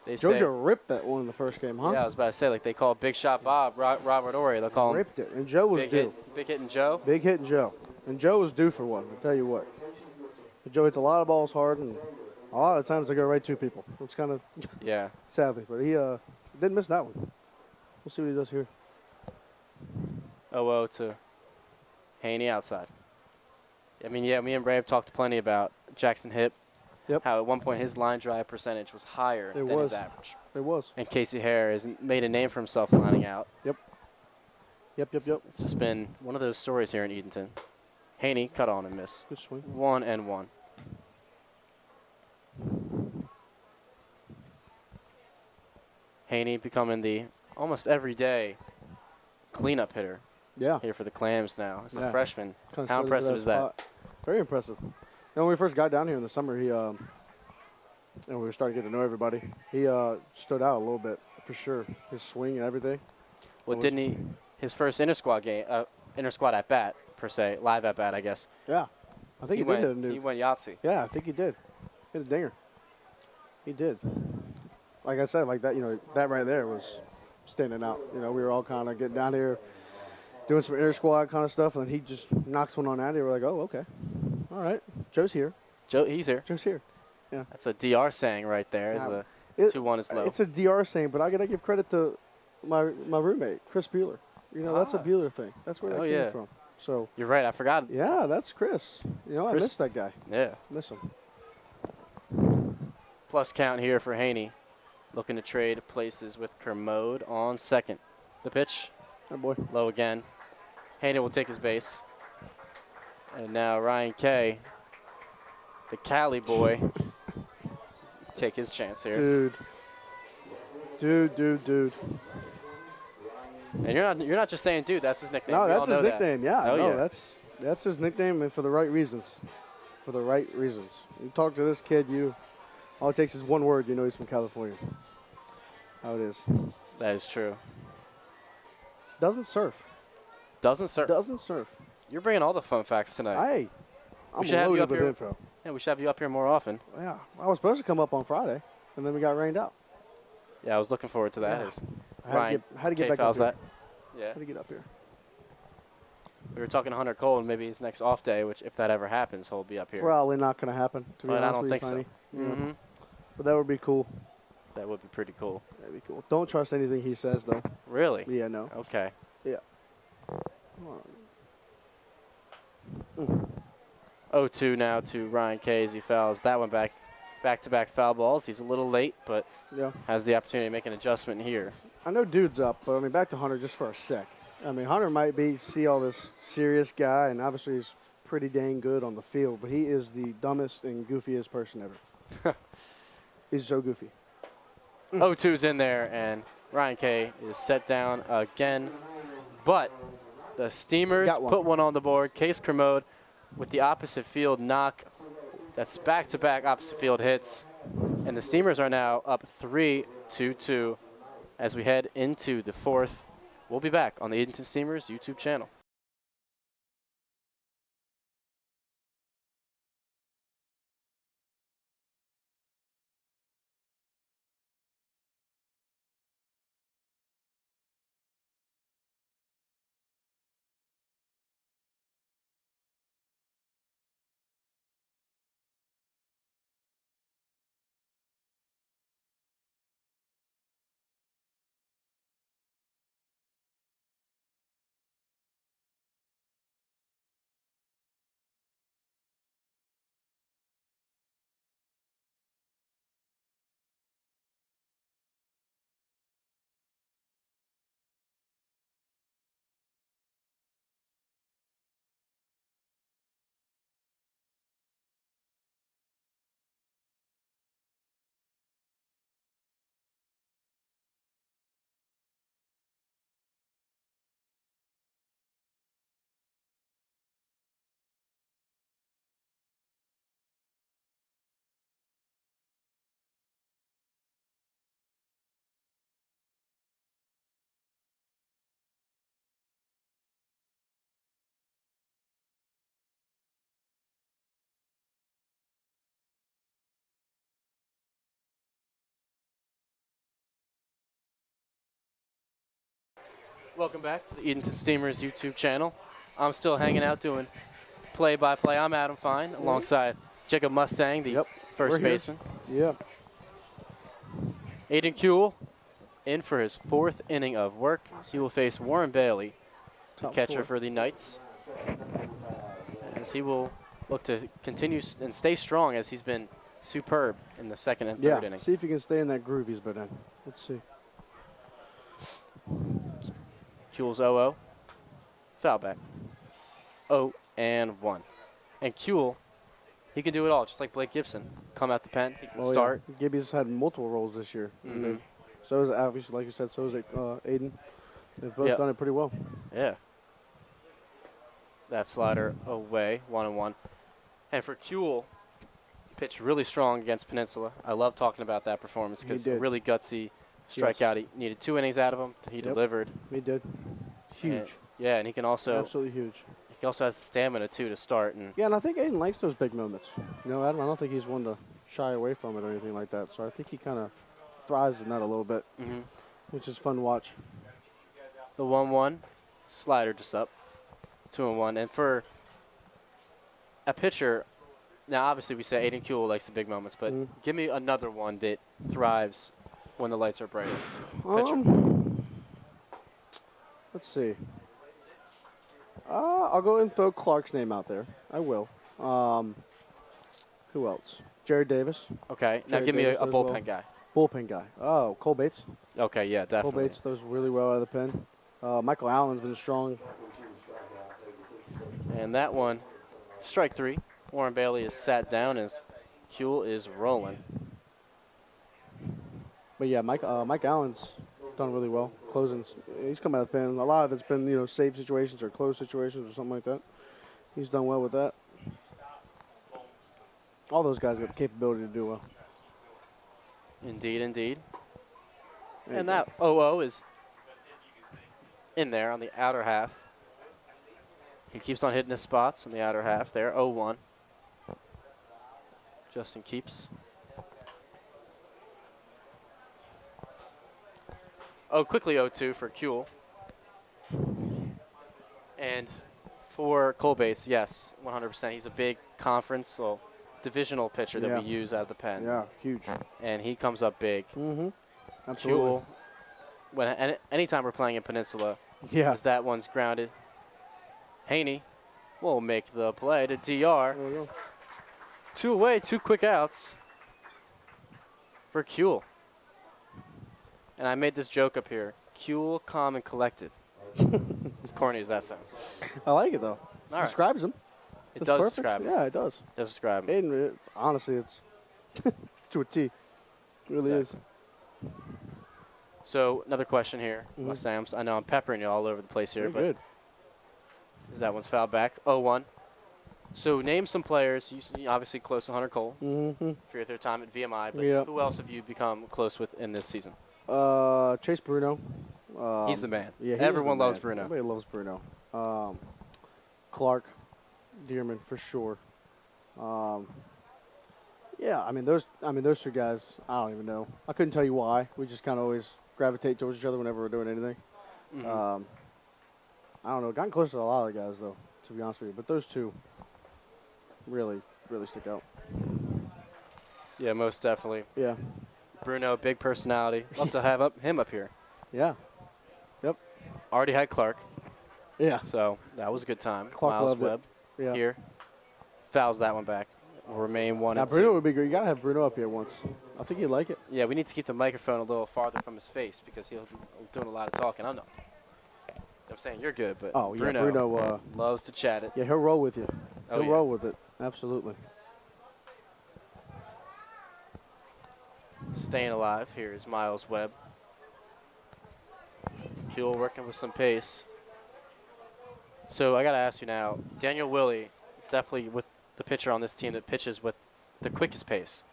They say, JoJo ripped that one in the first game, huh? yeah, I was about to say, like they call Big Shot Bob, Robert Ory. They'll call him Ripped it. And Joe was due. Big Hitting Joe. Big hitting Joe. And Joe was due for one, I'll tell you what. Joe hits a lot of balls hard, and a lot of times they go right to people. It's kind of Yeah. sadly, but he didn't miss that one. We'll see what he does here. 0-0 to Haney outside. I mean, yeah, me and Brave talked plenty about Jackson Hipp. Yep. How at one point his line drive percentage was higher than was. his average. It was. And Casey Hare has made a name for himself lining out. Yep. It's just been one of those stories here in Edenton. Haney cut on and miss. Good swing. 1-1. Haney becoming the almost everyday cleanup hitter Yeah. here for the Clams now. As a Yeah. freshman. Kinda How slid into impressive is that? spot. Very impressive. You know, when we first got down here in the summer, he and we were starting to get to know everybody. He stood out a little bit for sure. His swing and everything. Well, was- didn't he? His first inter-squad game, inter-squad at bat per se, live at bat, I guess. Yeah. I think he, went. did. He went Yahtzee. Yeah, I think he did. Hit a dinger. He did. Like I said, like that, you know, that right there was standing out. You know, we were all kind of getting down here, doing some inter squad kind of stuff, and then he just knocks one on out here. We're like, oh, okay. All right. Joe's here. Joe, he's here. Joe's here. Yeah. That's a DR saying right there. As Yeah. the 2-1 is low. It's a DR saying, but I got to give credit to my roommate, Chris Bueller. You know, that's a Bueller thing. That's where that Oh, came yeah. from. So, You're right. I forgot. yeah, that's Chris. You know, Chris- I miss that guy. Yeah. Miss him. Plus count here for Haney. Looking to trade places with Kermode on second. The pitch, Oh, boy. low again. Haney will take his base. And now Ryan Kay, the Cali boy, take his chance here. Dude. And you're not just saying dude, that's his nickname. No, We all that's his know that. nickname. Yeah, Oh, no, yeah. that's his nickname, and for the right reasons. For the right reasons. You talk to this kid, all it takes is one word. You know he's from California. How it is. That is true. Doesn't surf. Doesn't surf. Doesn't surf. You're bringing all the fun facts tonight. Hey, I'm should have you loaded up with here. info. Yeah, we should have you up here more often. Yeah, I was supposed to come up on Friday, and then we got rained out. Yeah, I was looking forward to that. Yeah. Is I Ryan had to get Kay back up fouls here. that. Yeah. Had to get up here. We were talking to Hunter Cole, and maybe his next off day, which if that ever happens, he'll be up here. Probably not going to happen. To be But I honest don't with think you, so. Tiny. Yeah. Mm-hmm. But that would be cool. That would be pretty cool. That'd be cool. Don't trust anything he says, though. Really? Yeah, no. Okay. Yeah. 0-2 now to Ryan Kay as he fouls that one back-to-back foul balls. He's a little late, but Yeah. has the opportunity to make an adjustment here. I know dude's up, but I mean, back to Hunter just for a sec. I mean, Hunter might see all this serious guy, and obviously he's pretty dang good on the field, but he is the dumbest and goofiest person ever. He's so goofy. 0-2's in there, and Ryan Kay is set down again. But the Steamers Got one. put one on the board. Case Kermode with the opposite field knock. That's back-to-back opposite field hits. And the Steamers are now up 3-2 as we head into the fourth. We'll be back on the Edenton Steamers YouTube channel. Welcome back to the Edenton Steamers YouTube channel. I'm still hanging out doing play-by-play. I'm Adam Fine alongside Jacob Mustang, the first We're here. baseman. Yeah. Aiden Kuehl in for his fourth inning of work. He will face Warren Bailey, the Top catcher four. for the Knights, as he will look to continue and stay strong as he's been superb in the second and third inning. See if you can stay in that groove he's been in. Let's see. Kuehl's 0-0. Foul back. 0-1. And Kuehl, he can do it all, just like Blake Gibson. Come out the pen, he can start. Yeah. Gibby's had multiple roles this year. Mhm. So is obviously, like you said, so is Aiden. They've both done it pretty well. Yeah. That slider away, 1-1. And for Kuehl, pitched really strong against Peninsula. I love talking about that performance because did. really gutsy strikeout. He needed 2 innings out of him. He delivered. He did. Huge. And, yeah, and he can also Absolutely huge. he also has the stamina too to start. And Yeah, and I think Aiden likes those big moments. You know, Adam, I don't think he's one to shy away from it or anything like that. So I think he kind of thrives in that a little bit, which is fun to watch. the 1-1 slider just up, 2-1. And for a pitcher, now obviously we say Aiden Kuehl likes the big moments, but give me another one that thrives when the lights are brightest. Pitcher. Let's see. I'll go and throw Clark's name out there. I will. Who else? Jared Davis, Okay, now Jerry give me Davis a does bullpen well. guy. bullpen guy. Oh, Cole Bates. Okay, yeah, Cole definitely. Bates throws really well out of the pen. Michael Allen's been strong. And that one, strike 3. Warren Bailey is sat down as Kuehl is rolling. But yeah, Mike Allen's done really well. Closing, he's come out of the pen. A lot of it's been save situations or close situations or something like that. He's done well with that. All those guys have the capability to do well. Indeed, indeed. There you And go. that 0-0 is in there on the outer half. He keeps on hitting his spots in the outer half there. 0-1. Justin keeps. Oh, quickly 0-2 for Kuehl. And for Cole Bates, yes, 100%. He's a big conference, well, divisional pitcher that Yeah. we use out of the pen. Yeah, huge. And he comes up big. Mm-hmm. Absolutely. Kuehl, anytime we're playing in Peninsula, Yeah. as that one's grounded, Haney will make the play to DR. There we go. 2 away, 2 quick outs for Kuehl. And I made this joke up here. Kuehl, calm and collected. As corny as that sounds. I like it though. All right. Describes him. It That's does perfect. describe him. Yeah, it does. It does describe him. Aiden, honestly, it's to a T. It really Exactly. So another question here, Mhm. Mustangs. I know I'm peppering you all over the place is. here, You're but good. is that one's fouled back? 0-1. So name some players. You obviously close to Hunter Cole Mm-hmm. for your third time at VMI, but Yeah. who else have you become close with in this season? Chase Bruno. He's the man. Yeah, he is Everyone the loves man. Bruno. Everybody loves Bruno. Clark, Dearman for sure. Yeah, I mean those two guys. I don't even know. I couldn't tell you why. We just kind of always gravitate towards each other whenever we're doing anything. Mhm. I don't know. Gotten close to a lot of the guys though, to be honest with you. But those two really stick out. Yeah, most definitely. Yeah. Bruno, big personality. Love to have him up here. Yeah. Already had Clark, Yeah. so that was a good time. Clark Miles loved it. Webb Yeah. here. Fouls that one back. Will remain 1 Now and 2. Bruno would be great. You gotta have Bruno up here once. I think he'd like it. Yeah, we need to keep the microphone a little farther from his face because he'll be doing a lot of talking. I'm saying you're good, but Oh yeah, Bruno, Bruno. loves to chat it. Yeah, he'll roll with you. Oh, He'll yeah. roll with it. Absolutely. Staying alive. Here is Miles Webb. Kuehl working with some pace. So I got to ask you now, Daniel Willie, definitely with the pitcher on this team that pitches with the quickest pace.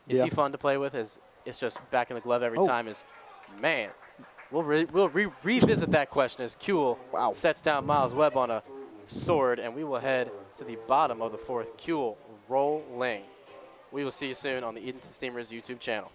Is Yeah. he fun to play with? It's just back in the glove every Oh. time? Man, we'll revisit that question as Kuehl Wow. sets down Miles Webb on a sword, and we will head to the bottom of the 4th. Kuehl rolling. We will see you soon on the Edenton Steamers YouTube channel.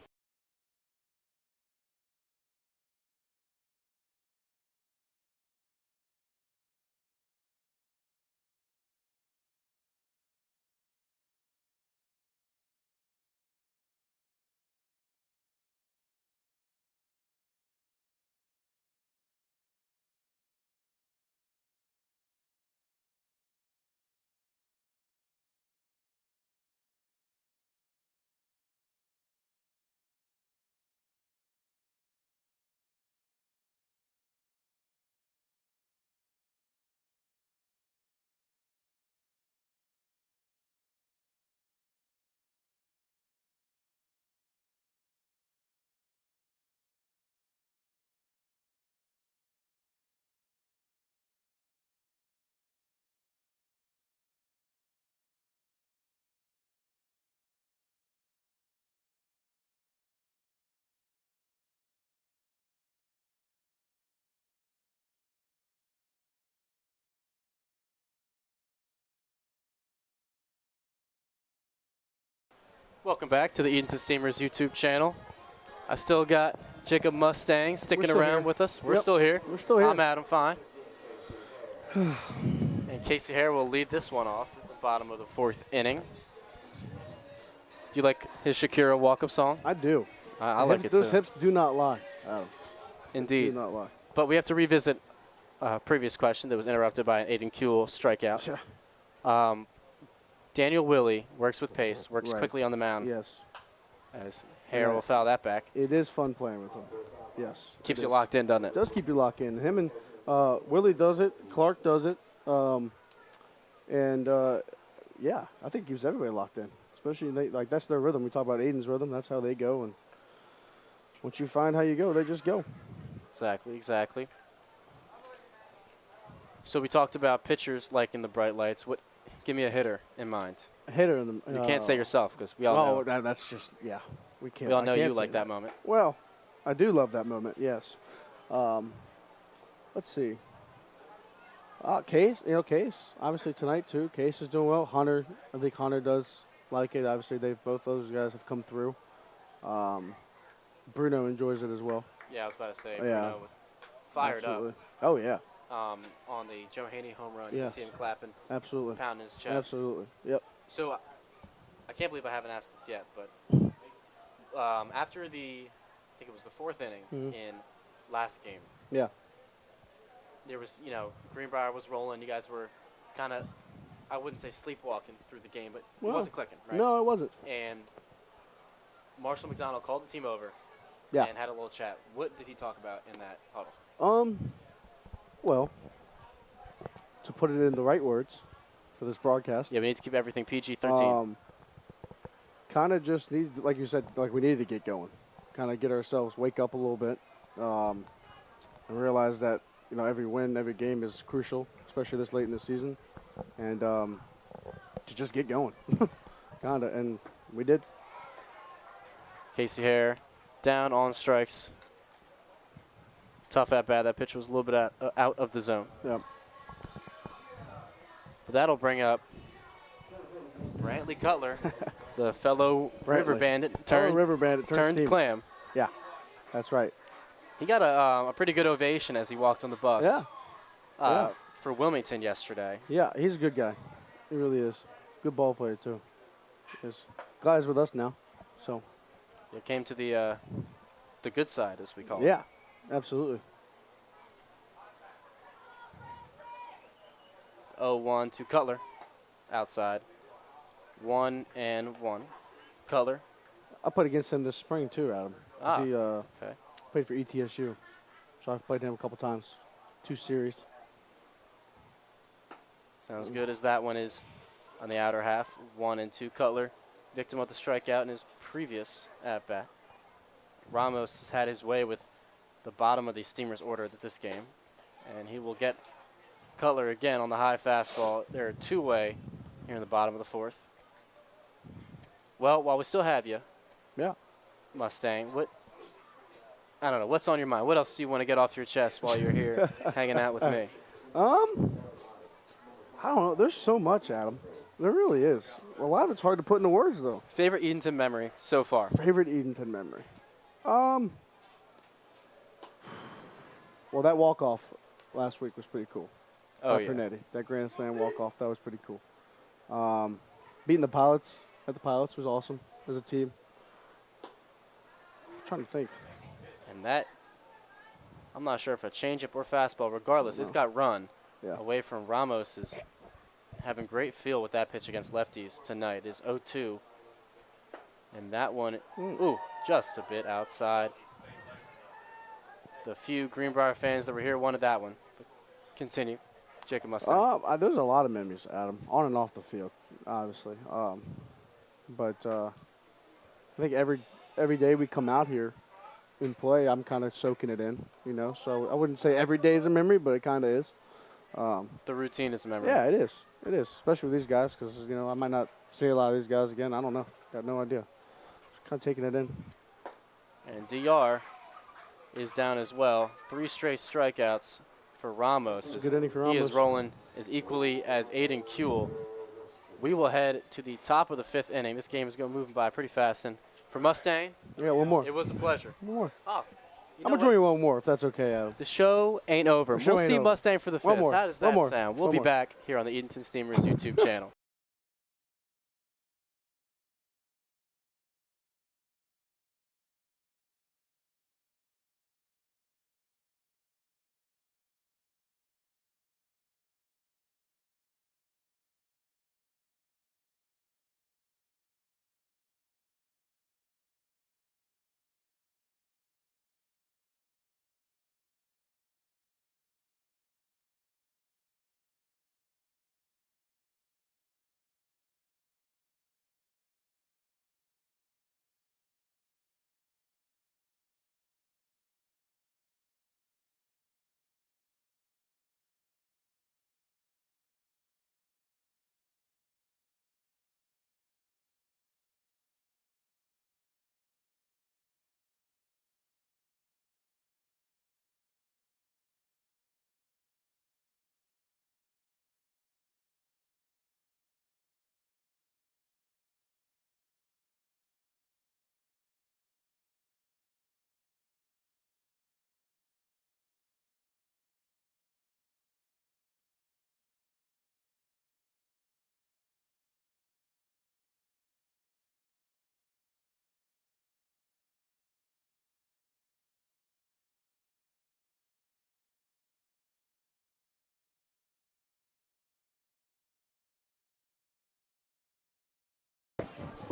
Welcome back to the Edenton Steamers YouTube channel. I still got Jacob Mustang sticking still around here. with us. We're Yep. still here. We're still here. I'm Adam Fine. And Casey Hare will lead this one off at the bottom of the 4th inning. Do you like his Shakira walk-up song? I do. I like it Those too. hips do not lie. Adam. Do Indeed. not lie. But we have to revisit previous question that was interrupted by an Aiden Kuehl strikeout. Yeah. Daniel Willie works with pace, works Right. quickly on the mound. Yes. As Hare Yeah. will foul that back. It is fun playing with him. Yes. Keeps it you is. locked in, doesn't it? Does keep you locked in. Him and Willie does it. Clark does it. Yeah, I think keeps everybody locked in. Especially like that's their rhythm. We talk about Aiden's rhythm. That's how they go. And once you find how you go, they just go. Exactly. So we talked about pitchers liking the bright lights. Give me a hitter in mind. A hitter in the. You can't say yourself because we all know. That's just We can't. We all I know can't you say like that moment. Well, I do love that moment. Yes. Let's see. Case, Case. Obviously tonight too. Case is doing well. Hunter, I think Hunter does like it. Obviously, both those guys have come through. Bruno enjoys it as well. Yeah, I was about to say, Yeah. Bruno fired Absolutely. up Oh yeah, on the Joe Haney home run. You Yeah. can see him clapping, absolutely, pounding his chest. absolutely. Yep. So I can't believe I haven't asked this yet, but after I think it was the fourth inning Mhm. in last game, Yeah. there was, Greenbrier was rolling. You guys were kind of, I wouldn't say sleepwalking through the game, but it Well, wasn't clicking, right? No, it wasn't. And Marshall McDonald called the team over Yeah. and had a little chat. What did he talk about in that huddle? Well, to put it in the right words for this broadcast. Yeah, we need to keep everything PG-13. Kind of just need, like you said, like we needed to get going. Kind of get ourselves, wake up a little bit, and realize that, every win, every game is crucial, especially this late in the season. And to just get going. Kind of, and we did. Casey Hare down on strikes. Tough at bat. That pitch was a little bit out of the zone. Yep. But that'll bring up Brantley Cutler, the fellow River Brantley. Bandit River Bandit turned team. Clam. Yeah, that's right. He got a pretty good ovation as he walked on the bus. Yeah. Yeah. For Wilmington yesterday. Yeah, he's a good guy. He really is. Good ball player, too. He's glad he's with us now. So, It came to the good side, as we call it. yeah, absolutely. 0-1 to Cutler, outside. 1-1. Cutler. I played against him this spring, too, Adam. He Okay. played for ETSU. So I've played him a couple times. 2 series. Sounds good as that one is on the outer half. 1-2 Cutler, victim of the strikeout in his previous at-bat. Ramos has had his way with the bottom of the Steamers order at this game, and he will get Cutler again on the high fastball. They're a two-way here in the bottom of the fourth. Well, while we still have you, Yeah. Mustang, I don't know, what's on your mind? What else do you want to get off your chest while you're here hanging out with me? I don't know. There's so much, Adam. There really is. A lot of it's hard to put into words, though. Favorite Edenton memory so far? Favorite Edenton memory? Well, that walk-off last week was pretty cool. Oh, By yeah. Pernetti. That grand slam walk-off, that was pretty cool. Beating the Pilots at the Pilots was awesome as a team. I'm trying to think. And that, I'm not sure if a changeup or fastball, regardless, it's got run Yeah. away from Ramos. Is having great feel with that pitch against lefties tonight. Is 0-2. And that one, ooh, just a bit outside. The few Greenbrier fans that were here wanted that one. But continue. Jacob Mustang. There's a lot of memories, Adam, on and off the field, obviously. But I think every day we come out here and play, I'm kind of soaking it in, So I wouldn't say every day is a memory, but it kind of is. The routine is a memory. Yeah, it is. It is, especially with these guys, because I might not see a lot of these guys again. I don't know. Got no idea. Just kind of taking it in. And DR is down as well. 3 straight strikeouts for Ramos. Good inning for He is Ramos. rolling as equally as Aiden Kuehl. We will head to the top of the 5th inning. This game is going to move by pretty fast. And for Mustang, Yeah, one more. it was a pleasure. One more. Oh, I'm going to join you one more, if that's okay, Adam. The show ain't over. The show We'll ain't see over. Mustang for the 5th. One more. How does One that more. sound? We'll One be more. back here on the Edenton Steamers YouTube channel.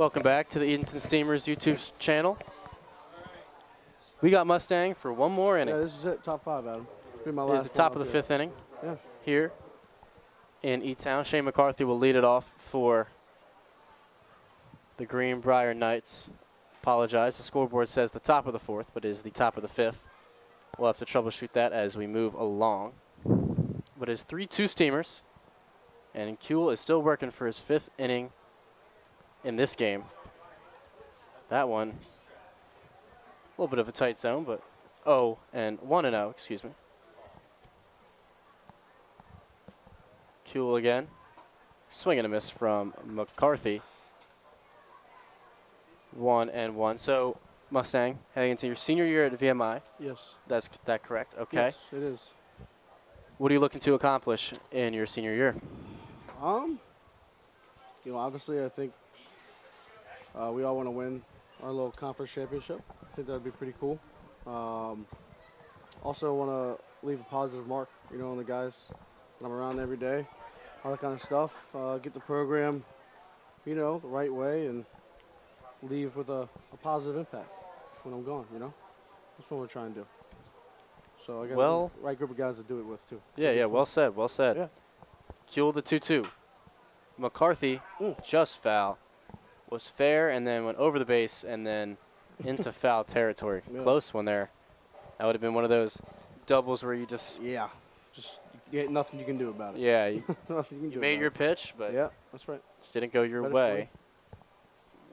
Welcome back to the Edenton Steamers YouTube channel. We got Mustang for one more inning. Yeah, this is it. Top 5, Adam. Be my It is last the top of one the up here. 5th inning Yeah. here in E-Town. Shane McCarthy will lead it off for the Greenbrier Knights. Apologize. The scoreboard says the top of the 4th, but it is the top of the 5th. We'll have to troubleshoot that as we move along. But it's 3-2 Steamers. And Kuehl is still working for his 5th inning in this game. That one, a little bit of a tight zone, but 1-0, excuse me. Kuehl again. Swing and a miss from McCarthy. 1-1. So, Mustang, heading into your senior year at VMI. Yes. That's that correct? Okay. Yes, it is. What are you looking to accomplish in your senior year? Obviously, I think we all want to win our little conference championship. I think that would be pretty cool. Also, want to leave a positive mark, on the guys that I'm around every day, all that kind of stuff. Get the program, the right way, and leave with a positive impact when I'm gone. That's what we're trying to do. So I got the right group of guys to do it with too. Yeah, well said, well said. Yeah. Kuehl the 2-2. McCarthy just foul. Was fair and then went over the base and then into foul territory. Yeah. Close one there. That would have been one of those doubles where you just Nothing you can do about it. yeah, you, Nothing you can you do made about your it. pitch, but Yeah, that's right. just didn't go your Better way. swing.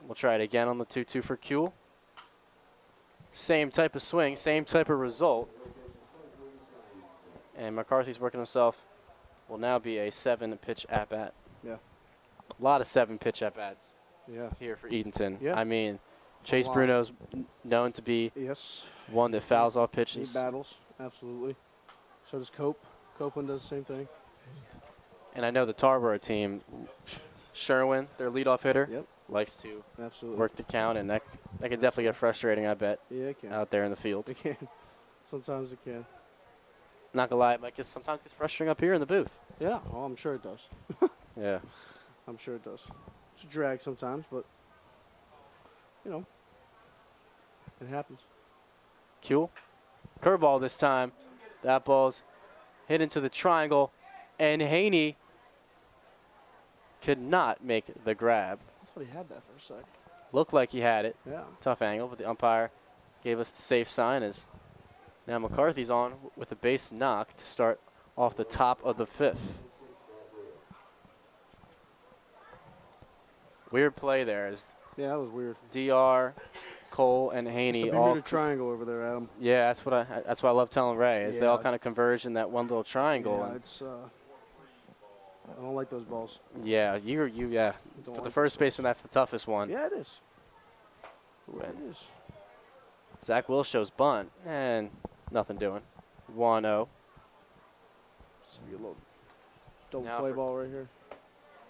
We'll try it again on the 2-2 for Kuehl. Same type of swing, same type of result. And McCarthy's working himself. Will now be a 7-pitch at-bat. Yeah. A lot of 7-pitch at-bats Yeah. here for Edenton. Yeah. I mean, Chase lot. Bruno's known to be Yes. one that fouls off He pitches. battles, absolutely. So does Cope. Copeland does the same thing. And I know the Tarboro team, Sherwin, their leadoff hitter, Yep. likes to Absolutely. work the count, and that can definitely get frustrating, I bet, Yeah, it can. out there in the field. It can. Sometimes it can. Not gonna lie, it might sometimes gets frustrating up here in the booth. Yeah, well, I'm sure it does. Yeah. I'm sure it does. It's a drag sometimes, but, it happens. Kuehl, curveball this time. That ball's hit into the triangle, and Haney could not make the grab. I thought he had that for a sec. Looked like he had it. Yeah. Tough angle, but the umpire gave us the safe sign as now McCarthy's on with a base knock to start off the top of the 5th. Weird play there as Yeah, that was weird. DR, Cole, and It's Haney a all. Bermuda triangle over there, Adam. Yeah, that's what I love telling Ray is they all Yeah. kind of converge in that one little triangle. Yeah, and it's, I don't like those balls. yeah, yeah. Don't For the like first baseman, that's the toughest one. Yeah, it is. When It is. Zach Will shows bunt and nothing doing. 1-0. See a little double Now play for- ball right here.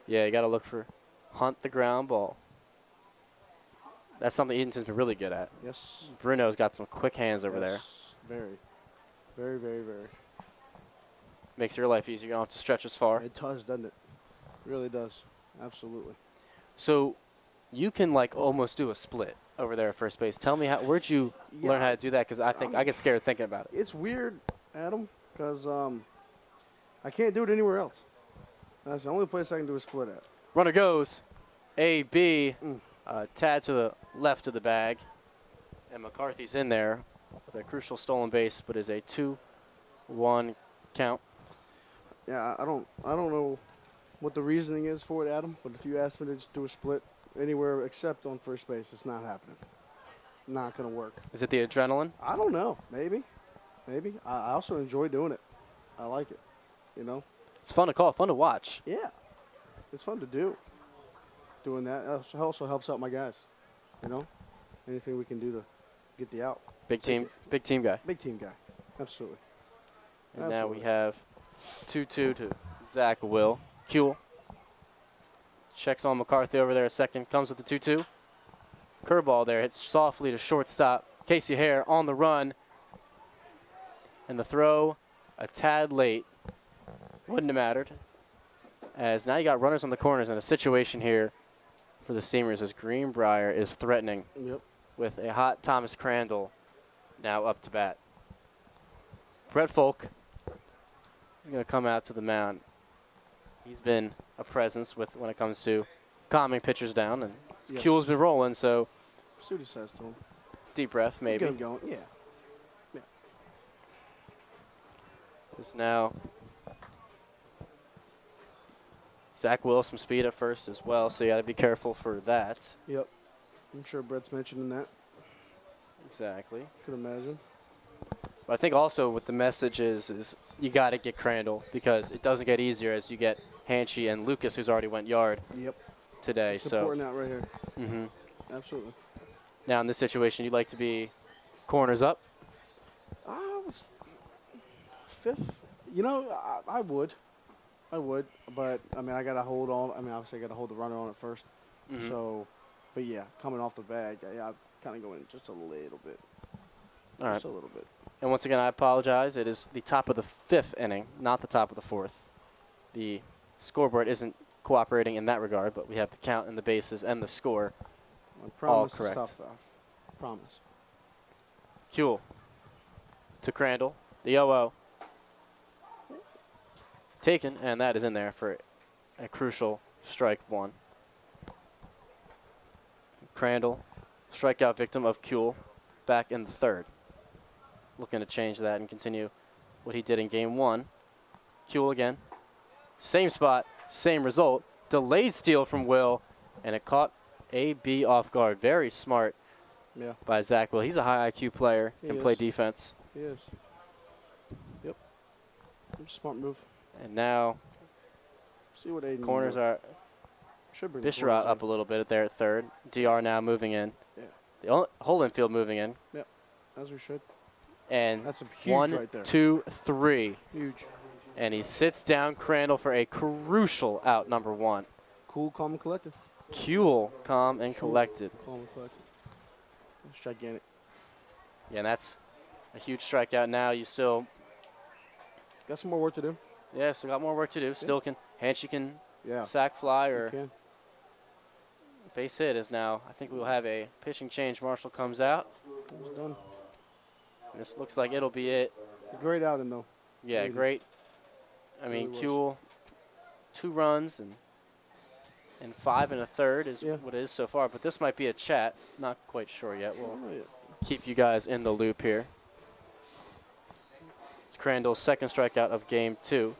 Yeah, you got to look for hunt the ground ball. That's something Edenton's been really good at. Yes. Bruno's got some quick hands over there. Yes. Very. Very, very, very. Makes your life easier. You don't have to stretch as far. It does, doesn't it? It really does. Absolutely. So you can like almost do a split over there at first base. Tell me where'd you learn how to do that? Because I think I get scared thinking about it. It's weird, Adam, because I can't do it anywhere else. That's the only place I can do a split at. Runner goes. A, B, tad to the left of the bag. And McCarthy's in there with a crucial stolen base, but is a 2-1 count. Yeah, I don't know what the reasoning is for it, Adam. But if you ask me to just do a split anywhere except on first base, it's not happening. Not gonna work. Is it the adrenaline? I don't know. Maybe. I also enjoy doing it. I like it. It's fun to call, fun to watch. Yeah. It's fun to do. Doing that also helps out my guys. Anything we can do to get the out. Big team guy. Big team guy. Absolutely. And now we Absolutely. have 2-2 to Zach Will. Kuehl checks on McCarthy over there a second. Comes with the 2-2. Curveball there. Hits softly to shortstop. Casey Hare on the run. And the throw a tad late. Wouldn't have mattered. As now you got runners on the corners in a situation here for the Steamers as Greenbrier is threatening Yep. with a hot Thomas Crandall now up to bat. Brett Folk is going to come out to the mound. He's been a presence when it comes to calming pitchers down, and Yes. Kuehl's been rolling, so See what he says to him. deep breath maybe. Get him going. Yeah. It's now Zach Will, some speed at first as well, so you got to be careful for that. Yep. I'm sure Brett's mentioning that. Exactly. Could imagine. But I think also what the message is you got to get Crandall because it doesn't get easier as you get Hanchy and Lucas, who's already went yard Yep. today. Supporting that right here. hmm Absolutely. Now in this situation, you'd like to be corners up. Was fifth. You know, I would. But I mean, I gotta hold on. I mean, obviously, I gotta hold the runner on it 1st. Mhm. So, but yeah, coming off the bag, yeah, I kind of go in just a little bit. All right. Just a little bit. And once again, I apologize. It is the top of the 5th inning, not the top of the 4th. The scoreboard isn't cooperating in that regard, but we have the count and the bases and the score. I promise correct. to stop that. Promise. Kuehl to Crandall, the 0-0. Taken, and that is in there for a crucial strike one. Crandall, strikeout victim of Kuehl, back in the 3rd. Looking to change that and continue what he did in game 1. Kuehl again. Same spot, same result. Delayed steal from Will, and it caught AB off guard. Very smart Yeah, by Zach Will. He's a high IQ player, He can play is. defense. he is. Yep. Smart move. And now See what Aiden. corners are Should bring the Bisharat corners up a little bit there at 3rd. DR now moving in. Yeah. The whole infield moving in. in. As we should. And That's some huge 1, right there. 2, 3. Huge. And he sits down Crandall for a crucial out number 1. Cool, calm, and collected. Kuehl, calm and collected. Calm and collected. That's gigantic. Yeah, and that's a huge strikeout. Now you still, Got some more work to do. yeah, still got more work to do. Still can, Hanchy can Yeah. sack fly You or can. base hit is now. I think we'll have a pitching change. Marshall comes out. It's done. And this looks like it'll be it. Great outing though. Yeah, Really. great. I mean, Really Kuehl, 2 runs and 5 1/3 is Yeah. what it is so far. But this might be a chat. Not quite sure yet. We'll Oh, yeah. keep you guys in the loop here. It's Crandall's 2nd strikeout of game 2.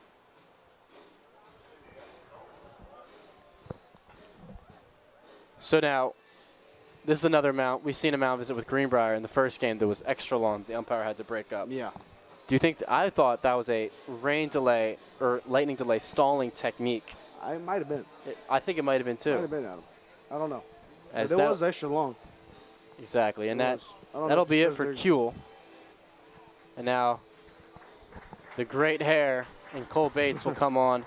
So now, this is another mound. We've seen a mound visit with Greenbrier in the first game that was extra long. The umpire had to break up. Yeah. Do you think, I thought that was a rain delay or lightning delay stalling technique. I might have been. I think it might have been Might too. have been Adam. I don't know. As But it that- was extra long. Exactly, and It that was. I don't know that'll if be it's it for 'cause Kuehl. And now the great hair and Cole Bates will come on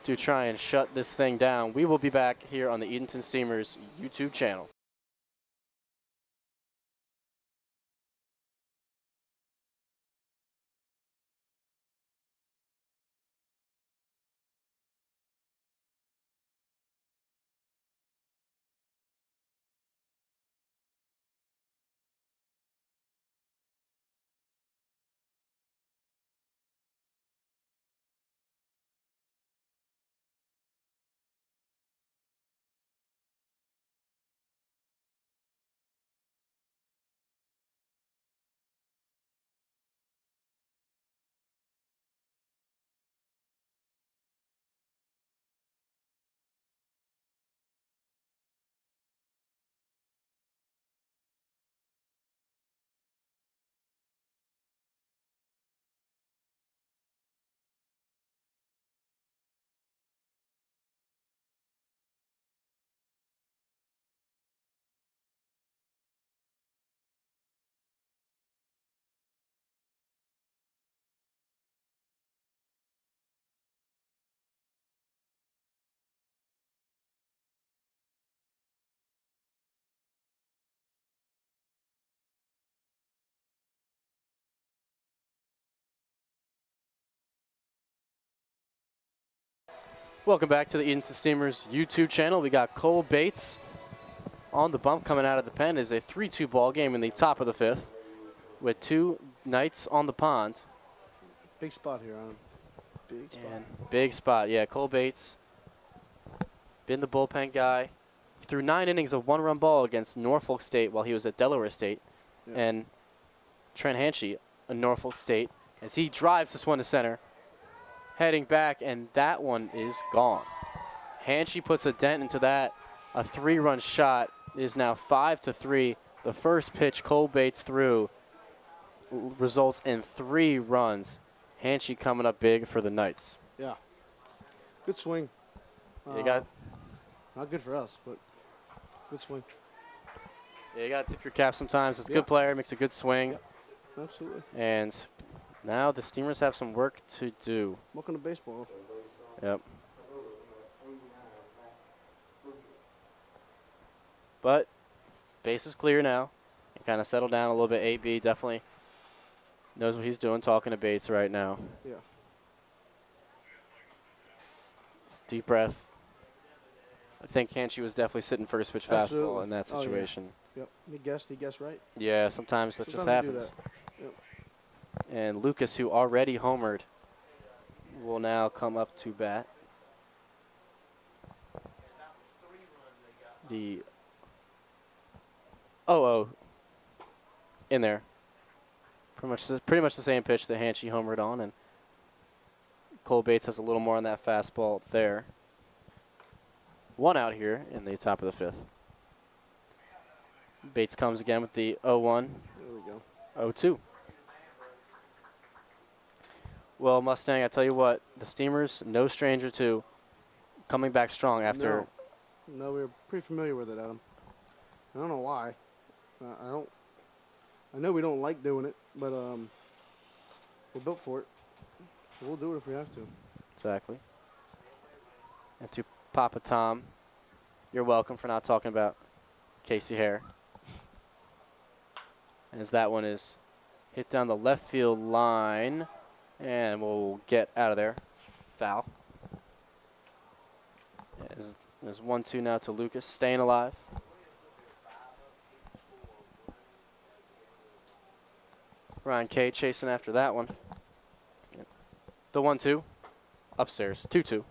to try and shut this thing down. We will be back here on the Edenton Steamers YouTube channel. Welcome back to the Edenton Steamers YouTube channel. We got Cole Bates on the bump coming out of the pen. Is a 3-2 ball game in the top of the 5th with 2 Knights on the pond. Big spot here on him. Big spot. And big spot, yeah. Cole Bates, been the bullpen guy. He threw 9 innings of 1-run ball against Norfolk State while he was at Delaware State. Yeah. And Trent Hanchy, a Norfolk State, as he drives this one to center, heading back, and that one is gone. Hanchy puts a dent into that. A 3-run shot is now 5-3. The first pitch Cole Bates threw results in 3 runs. Hanchy coming up big for the Knights. Yeah. Good swing. You got Not good for us, but good swing. Yeah, you got to tip your cap sometimes. It's a Yeah. good player, makes a good swing. Yep. Absolutely. And now the Steamers have some work to do. Welcome to baseball. Yep. But base is clear now. And kind of settled down a little bit. AB definitely knows what he's doing, talking to Bates right now. Yeah. Deep breath. I think Hanchy was definitely sitting first pitch Absolutely. fastball in that Oh, yeah. situation. Yep. He guessed right. Yeah, sometimes that just Sometimes you do happens. that. Yep. And Lucas, who already homered, will now come up to bat. The 0-0 in there. Pretty much the same pitch that Hanchy homered on, and Cole Bates has a little more on that fastball there. 1 out here in the top of the 5th. Bates comes again with the 0-1. There we go. 0-2. Well, Mustang, I tell you what, the Steamers, no stranger to coming back strong after. No, we were pretty familiar with it, Adam. I don't know why. I know we don't like doing it, but we're built for it. We'll do it if we have to. Exactly. And to Papa Tom, you're welcome for not talking about Casey Hare. And as that one is hit down the left field line, and we'll get out of there. Foul. There's 1-2 now to Lucas, staying alive. Ryan Kay chasing after that one. The 1-2, upstairs, 2-2.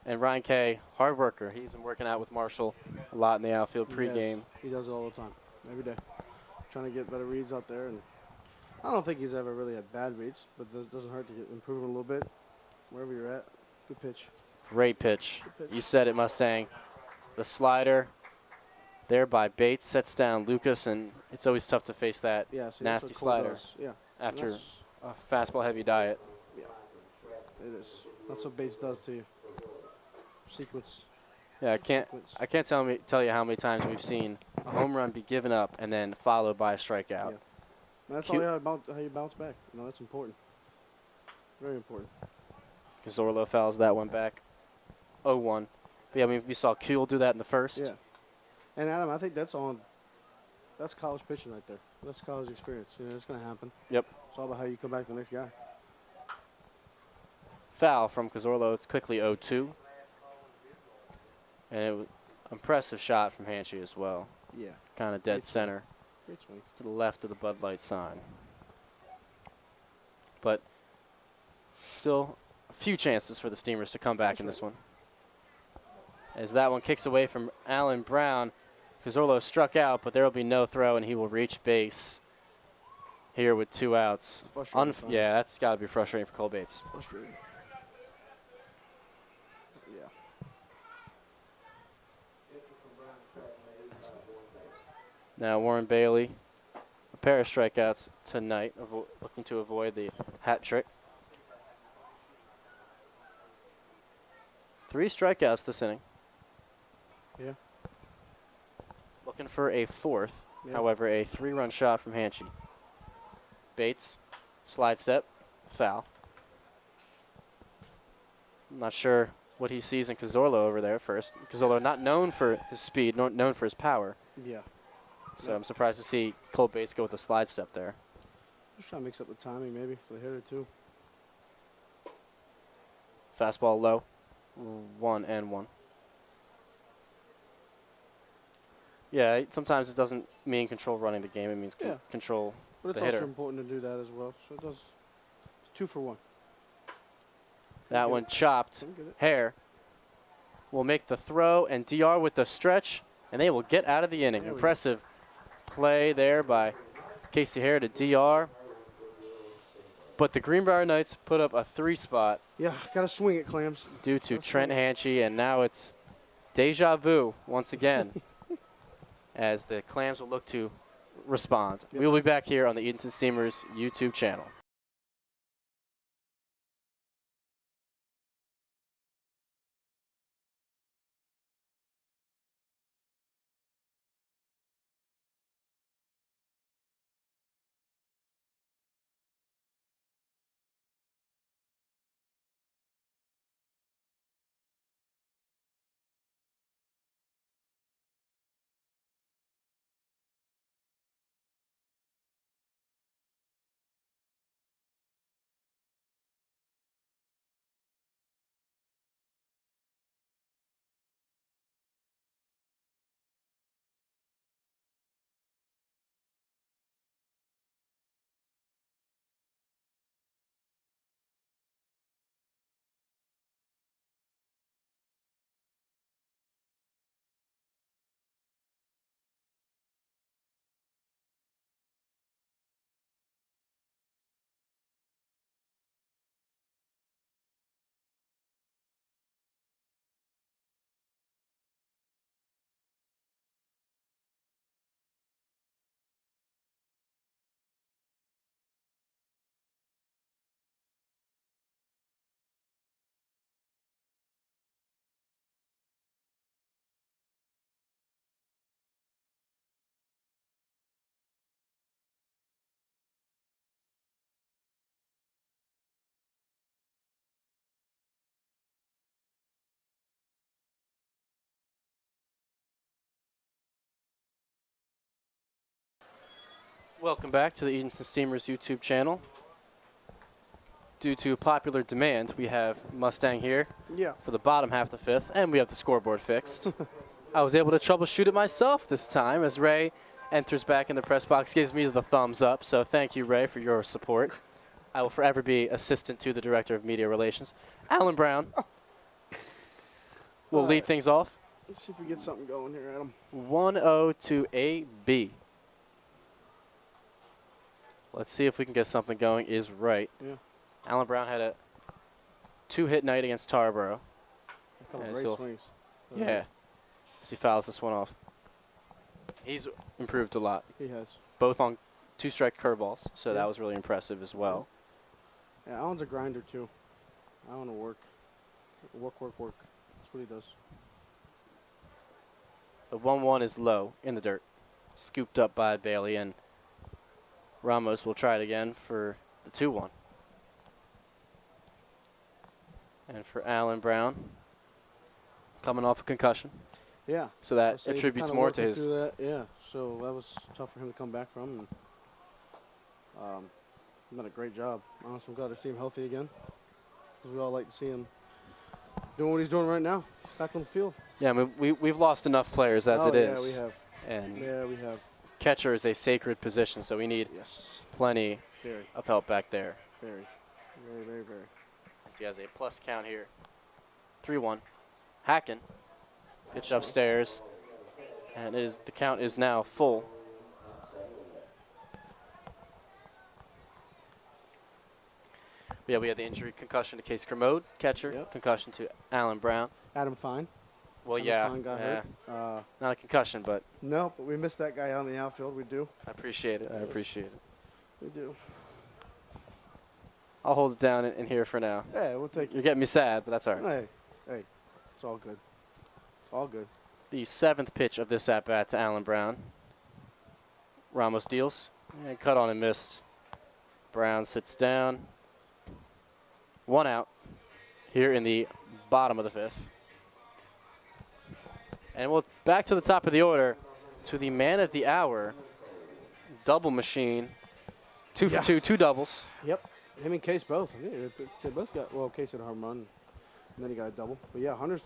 And Ryan Kay, hard worker. He's been working out with Marshall a lot in the outfield pregame. He does it all the time, every day. Trying to get better reads out there. And I don't think he's ever really had bad reads, but it doesn't hurt to improve a little bit. Wherever you're at, good pitch. Great pitch. Good pitch. You said it, Mustang. The slider there by Bates sets down Lucas, and it's always tough to face that Yeah, see, nasty that's what Cole slider does. Yeah, after that's- a fastball-heavy diet. it is. That's what Bates does to you. Sequence. Yeah, Sequence. I can't tell you how many times we've seen a home run be given up and then followed by a strikeout. Yeah. That's Cute. how you bounce back. You know, that's important. Very important. Zorlo fouls that one back. 0-1. But yeah, I mean, we saw Kuehl do that in the first. Yeah. And Adam, I think that's college pitching right there. That's college experience. You know, it's going to happen. Yep. It's all about how you come back to the next guy. Foul from Cazorlo. It's quickly 0-2. And it was an impressive shot from Hanchy as well. Yeah. Kind of dead Great swing. center Great swing. to the left of the Bud Light sign. But still a few chances for the Steamers to come back That's in this right. one. As that one kicks away from Allen Brown. Cazorlo struck out, but there will be no throw, and he will reach base here with 2 outs. It's frustrating. Yeah, that's got to be frustrating for Cole Bates. Frustrating. Yeah. Now Warren Bailey, a pair of strikeouts tonight, looking to avoid the hat trick. 3 strikeouts this inning. Yeah. Looking for a 4th, Yeah. however, a 3-run shot from Hanchy. Bates, slide step, foul. I'm not sure what he sees in Cazorlo over there first. Cazorlo not known for his speed, nor known for his power. Yeah. So I'm surprised to see Cole Bates go with a slide step there. Just trying to mix up the timing maybe for the hitter too. Fastball low. 1-1. Yeah, sometimes it doesn't mean control running the game. It means Yeah. control But it's the also hitter. important to do that as well. So it does 2 for 1. That Get one it. chopped. Don't get it. Hare will make the throw, and DR with the stretch, and they will get out of the inning. There we go. Impressive play there by Casey Hare to DR. But the Greenbrier Knights put up a 3-spot Yeah, got to swing it, Clams. due to Gotta Trent swing Hanchy, and now it's deja vu once again as the Clams will look to respond. Yep. We will be back here on the Edenton Steamers YouTube channel. Welcome back to the Edenton Steamers YouTube channel. Due to popular demand, we have Mustang here Yeah. for the bottom half of the 5th, and we have the scoreboard fixed. I was able to troubleshoot it myself this time as Ray enters back in the press box, gives me the thumbs up. So thank you, Ray, for your support. I will forever be assistant to the Director of Media Relations. Alan Brown will lead things off. Let's see if we get something going here, Adam. 1-0 to AB. Let's see if we can get something going. Is right. Yeah. Alan Brown had a 2-hit night against Tarboro. A couple Yeah, great so- swings. Yeah. As he fouls this one off. He's improved a lot, He has. both on 2-strike curveballs, so Yeah. that was really impressive as well. Yeah, Alan's a grinder, too. Alan will work. Work, work, work. That's what he does. The 1-1 is low in the dirt, scooped up by Bailey, and Ramos will try it again for the 2-1. And for Alan Brown, coming off a concussion, Yeah. so that So he's attributes kinda more to working his. through that. Yeah, so that was tough for him to come back from. And, he done a great job. Honestly, I'm glad to see him healthy again. Because we all like to see him doing what he's doing right now, back on the field. Yeah, I mean, we've lost enough players as it is. Yeah, we have. And Yeah, we have. catcher is a sacred position, so we need Yes. plenty Very, of help back there. very, very, very, very. As he has a plus count here. 3-1. Hacken. Pitch upstairs. And the count is now full. Yeah, we had the injury concussion to Case Kermode, catcher. Yep. Concussion to Alan Brown. Adam Fine. Well, Adam yeah. Fine got yeah. hurt. Not a concussion, but No, but we missed that guy out in the outfield. We do. I appreciate it. I Yes. appreciate it. We do. I'll hold it down in here for now. Yeah, we'll take You're it. getting me sad, but that's all right. Hey, it's all good. All good. The 7th pitch of this at-bat to Alan Brown. Ramos deals. And cut on and missed. Brown sits down. 1 out here in the bottom of the 5th. And we'll back to the top of the order to the man of the hour. Double machine. 2 for Yeah. 2, 2 doubles. Yep. Him and Case both. I mean, they both got, well, Case had a home run. And then he got a double. But yeah, Hunter's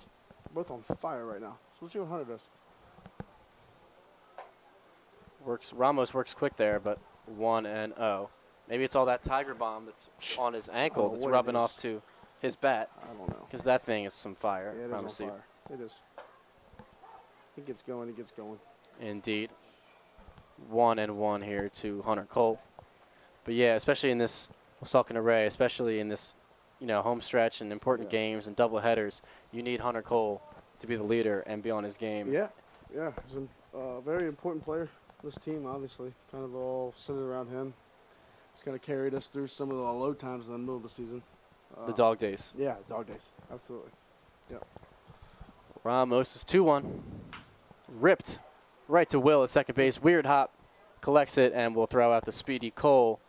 both on fire right now. So let's see what Hunter does. Ramos works quick there, but 1-0. Maybe it's all that Tiger Bomb that's on his ankle that's what it rubbing is. off to his bat. I don't know. Because that thing is some fire, Yeah, I it promise is on you. fire. It is. He gets going. He gets going. Indeed. 1-1 here to Hunter Cole. But yeah, especially in this, I was talking to Ray, especially in this, home stretch and important games and double headers, you need Hunter Cole to be the leader and be on his game. Yeah. Yeah. He's a very important player. This team, obviously, kind of all centered around him. He's kind of carried us through some of the low times in the middle of the season. The dog days. Yeah, dog days. Absolutely. Yeah. Ramos is 2-1. Ripped right to Will at second base. Weird hop. Collects it and will throw out the speedy Cole.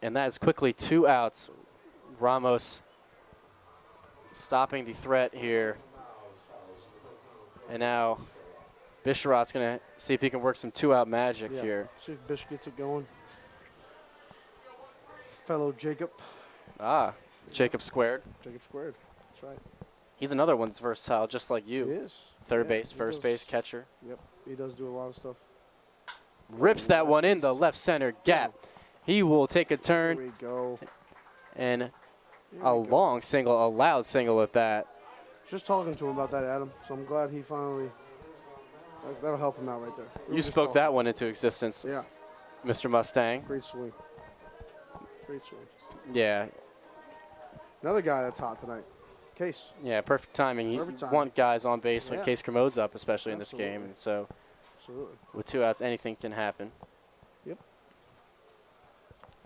And that is quickly 2 outs. Ramos stopping the threat here. And now Bisharat's going to see if he can work some 2-out magic here. See if Bish gets it going. Fellow Jacob. Jacob squared. Jacob squared. That's right. He's another one that's versatile, just like He you. is. Third Yeah, base, he first does. base, catcher. Yep. He does do a lot of stuff. Rips that one in the left center gap. He will take a Here turn we go. and Here a we go. long single, a loud single at that. Just talking to him about that, Adam. So I'm glad he finally. That'll help him out right there. We were You just spoke talking. that one into existence, Yeah. Mr. Mustang. Great swing. Great swing. Yeah, Another guy that's hot tonight. Case. yeah, perfect timing. You Perfect timing. want guys on base when Yeah. Case Kermode's up, especially in this Absolutely. game. And so Absolutely. with 2 outs, anything can happen. Let's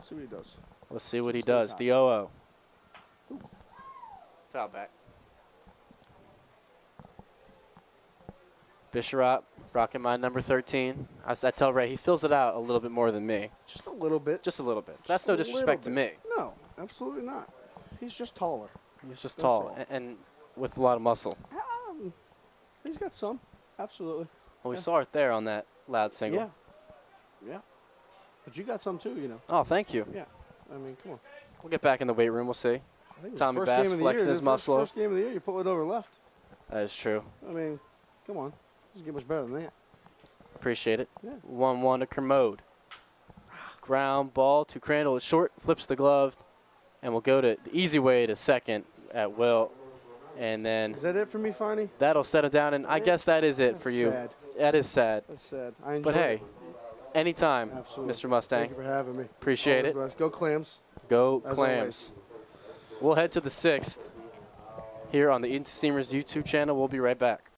see what he does. Let's see what he Let's see what's does. The 0-0. Foul back. Bisharat, rocking my number 13. I tell Ray he fills it out a little bit more than me. Just a little bit. Just a little bit. That's Just no a disrespect to little me. bit. No, absolutely not. He's just taller. He's just That's tall all. and with a lot of muscle. He's got some. Absolutely. Well, we Yeah. saw it there on that loud single. Yeah. Yeah. But you got some too, you know. Oh, thank you. Yeah. I mean, come on. We'll get back in the weight room. We'll see. I think it's Tommy first Bass game of the flexing year, his dude. muscle. First game of the year, you put it over left. That is true. I mean, come on. Doesn't get much better than that. Appreciate it. Yeah. 1-1 to Kermode. Ground ball to Crandall. It's short. Flips the glove. And we'll go to the easy way to second at Will. And then Is that it for me, Finey? that'll set it down. And I guess that is it for That's you. sad. That is sad. That's sad. I enjoyed But hey, it. anytime, Absolutely. Mr. Mustang. Thank you for having me. Appreciate Always it. blessed. Go Clams. Go As Clams. We'll head to the 6th here on the Edenton Steamers YouTube channel. We'll be right back.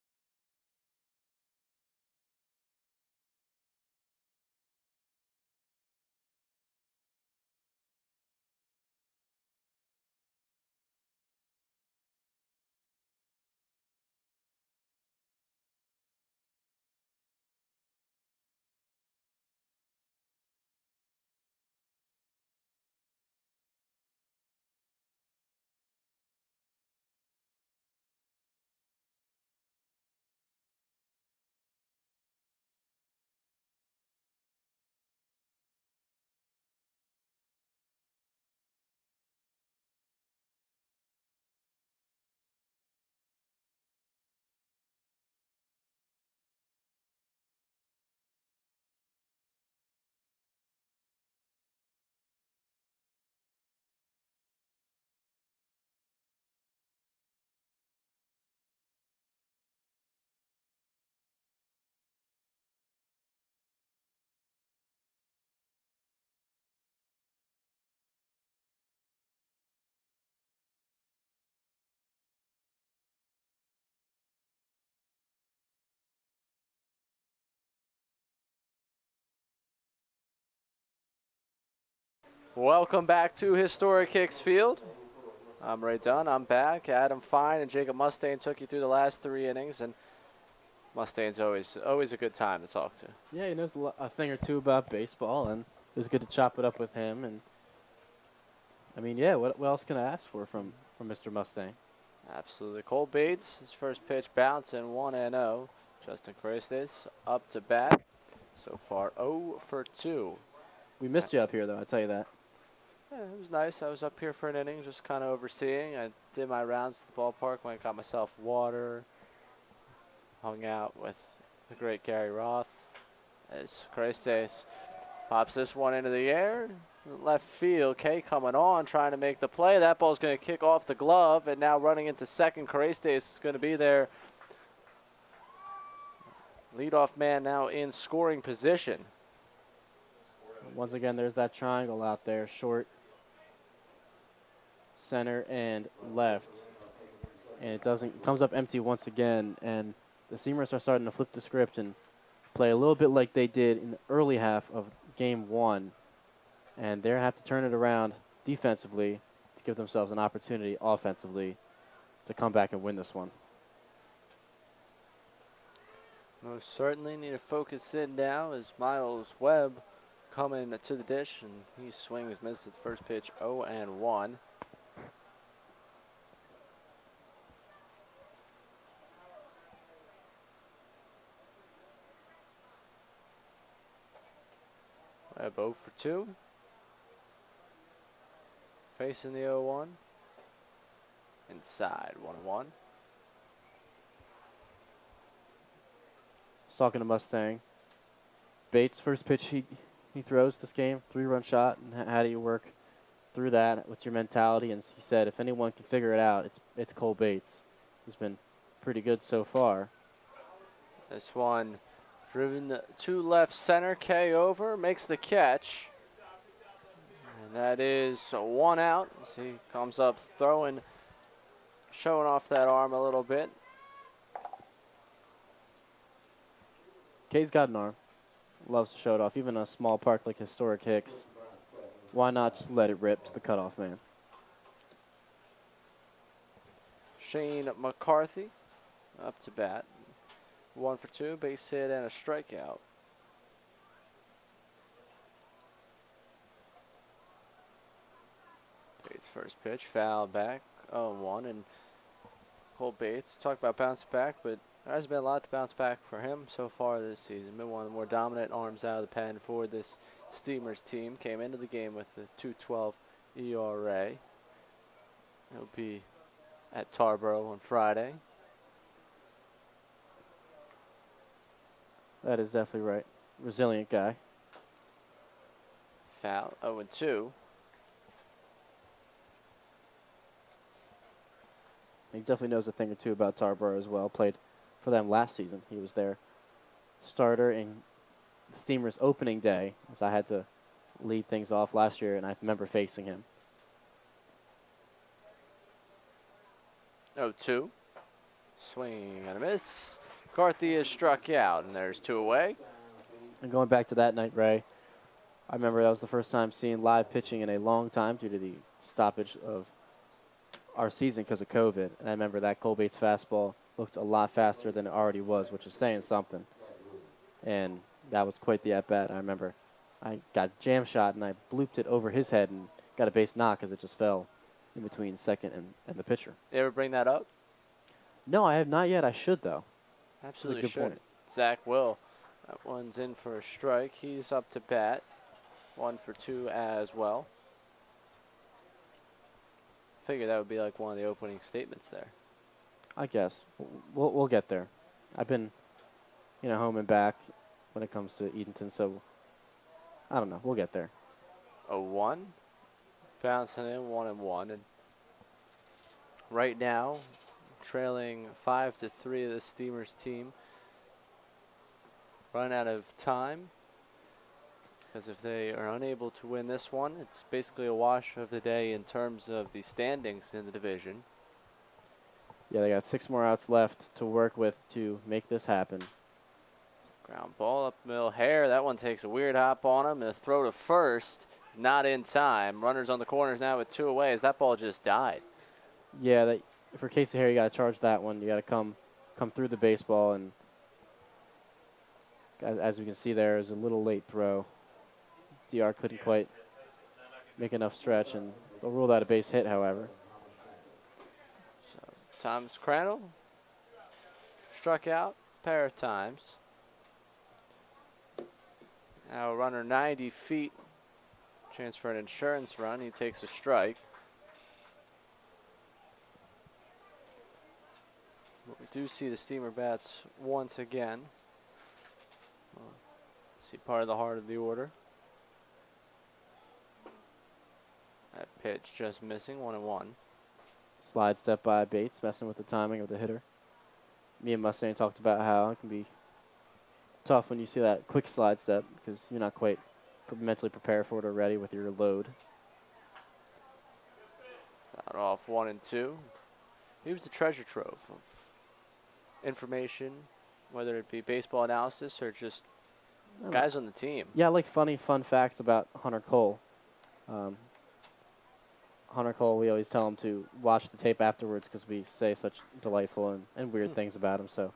Welcome back to Historic Hicks Field. I'm Ray Dunn. I'm back. Adam Fine and Jacob Mustang took you through the last 3 innings, and Mustang's always a good time to talk to. Yeah, he knows a thing or two about baseball, and it was good to chop it up with him. And I mean, yeah, what else can I ask for from Mr. Mustang? Absolutely. Cole Bates, his first pitch bounce and 1-0. Justin Crestes up to bat. So far 0 for 2. We missed you up here, though. I tell you that. Yeah, it was nice. I was up here for an inning, just kind of overseeing. I did my rounds to the ballpark when I got myself water, hung out with the great Gary Roth. As Crestes pops this one into the air, left field. Kay coming on, trying to make the play. That ball's going to kick off the glove, and now running into second. Crestes is going to be there. Leadoff man now in scoring position. Once again, there's that triangle out there, short, center, and left. And it comes up empty once again, and the Steamers are starting to flip the script and play a little bit like they did in the early half of game one. And they have to turn it around defensively to give themselves an opportunity offensively to come back and win this one. Most certainly need to focus in now as Miles Webb coming to the dish, and he swings, misses at the first pitch, 0-1. Webb 0 for 2. Facing the 0-1. Inside, 1-1. Talking to Mustang. Bates, first pitch he throws this game, 3-run shot, and how do you work through that? What's your mentality? And he said if anyone can figure it out, it's Cole Bates. He's been pretty good so far. This one driven to left center, K over, makes the catch. And that is 1 out as he comes up throwing, showing off that arm a little bit. Kay's got an arm. Loves to show it off. Even a small park like Historic Hicks. Why not just let it rip to the cutoff man? Shane McCarthy up to bat. 1 for 2, base hit and a strikeout. Bates' first pitch, foul back, 0-1. And Cole Bates, talk about bounce back, but there hasn't been a lot to bounce back for him so far this season. Been one of the more dominant arms out of the pen for this Steamers team. Came into the game with a 2.12 ERA. He'll be at Tarboro on Friday. That is definitely right. Resilient guy. Foul, 0-2. He definitely knows a thing or two about Tarboro as well. Played for them last season. He was their starter in the Steamers opening day, as I had to lead things off last year, and I remember facing him. 0-2. Swing and a miss. McCarthy is struck out, and there's 2 away. And going back to that night, Ray, I remember that was the first time seeing live pitching in a long time due to the stoppage of our season because of COVID. And I remember that Cole Bates fastball looked a lot faster than it already was, which is saying something. And that was quite the at-bat. I remember I got jam shot, and I blooped it over his head and got a base knock as it just fell in between second and the pitcher. You ever bring that up? No, I have not yet. I should, though. Absolutely good should. point. Zach will. That one's in for a strike. He's up to bat. 1 for 2 as well. Figure that would be like one of the opening statements there. I guess. We'll get there. I've been, home and back when it comes to Edenton, so I don't know. We'll get there. 0-1. Bouncing in 1-1. And right now, trailing 5-3 of the Steamers team. Run out of time. Because if they are unable to win this one, it's basically a wash of the day in terms of the standings in the division. Yeah, they got 6 more outs left to work with to make this happen. Ground ball up middle. Hare, that one takes a weird hop on him. And a throw to first, not in time. Runners on the corners now with 2 away as that ball just died. Yeah, for Casey Hare, you got to charge that one. You got to come through the baseball, and as we can see there is a little late throw. DR couldn't quite make enough stretch, and they'll rule that a base hit, however. So Thomas Crandall struck out a pair of times. Now a runner 90 feet Chance for an insurance run. He takes a strike. But we do see the Steamer bats once again. See part of the heart of the order. That pitch just missing, 1-1. Slide step by Bates, messing with the timing of the hitter. Me and Mustang talked about how it can be tough when you see that quick slide step because you're not quite mentally prepared for it or ready with your load. Out off 1-2. He was a treasure trove of information, whether it be baseball analysis or just guys on the team. Yeah, I like fun facts about Hunter Cole. Hunter Cole, we always tell him to watch the tape afterwards because we say such delightful and weird things about him. So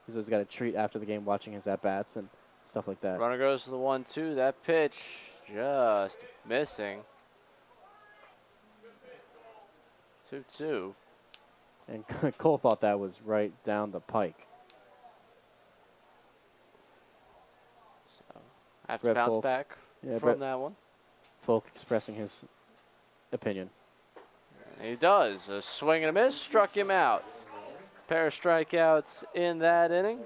he's always got a treat after the game watching his at-bats and stuff like that. Runner goes to the 1-2. That pitch just missing. 2-2. And Cole thought that was right down the pike. So I have to bounce Folk. back Yeah, from that one. Folk expressing his opinion. And he does. A swing and a miss struck him out. Pair of strikeouts in that inning.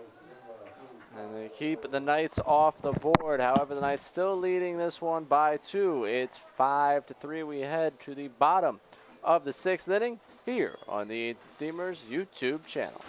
And they keep the Knights off the board. However, the Knights still leading this one by 2. It's 5-3. We head to the bottom of the 6th inning here on the Edenton Steamers YouTube channel.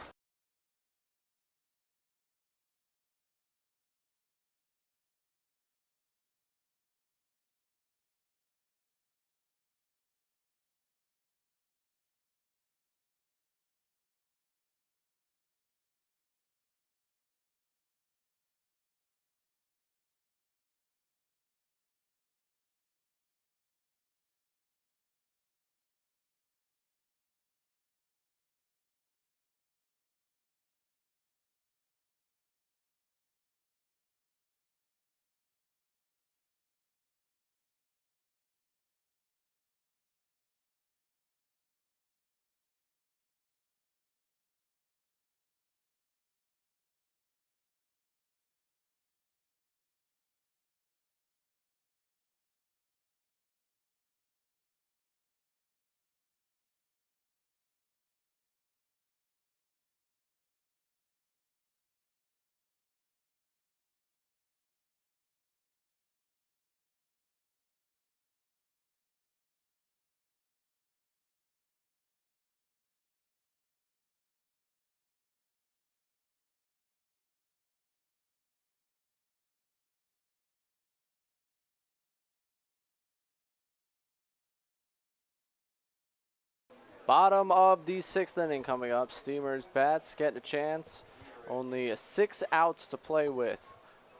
Bottom of the 6th inning coming up. Steamers bats getting a chance. Only 6 outs to play with.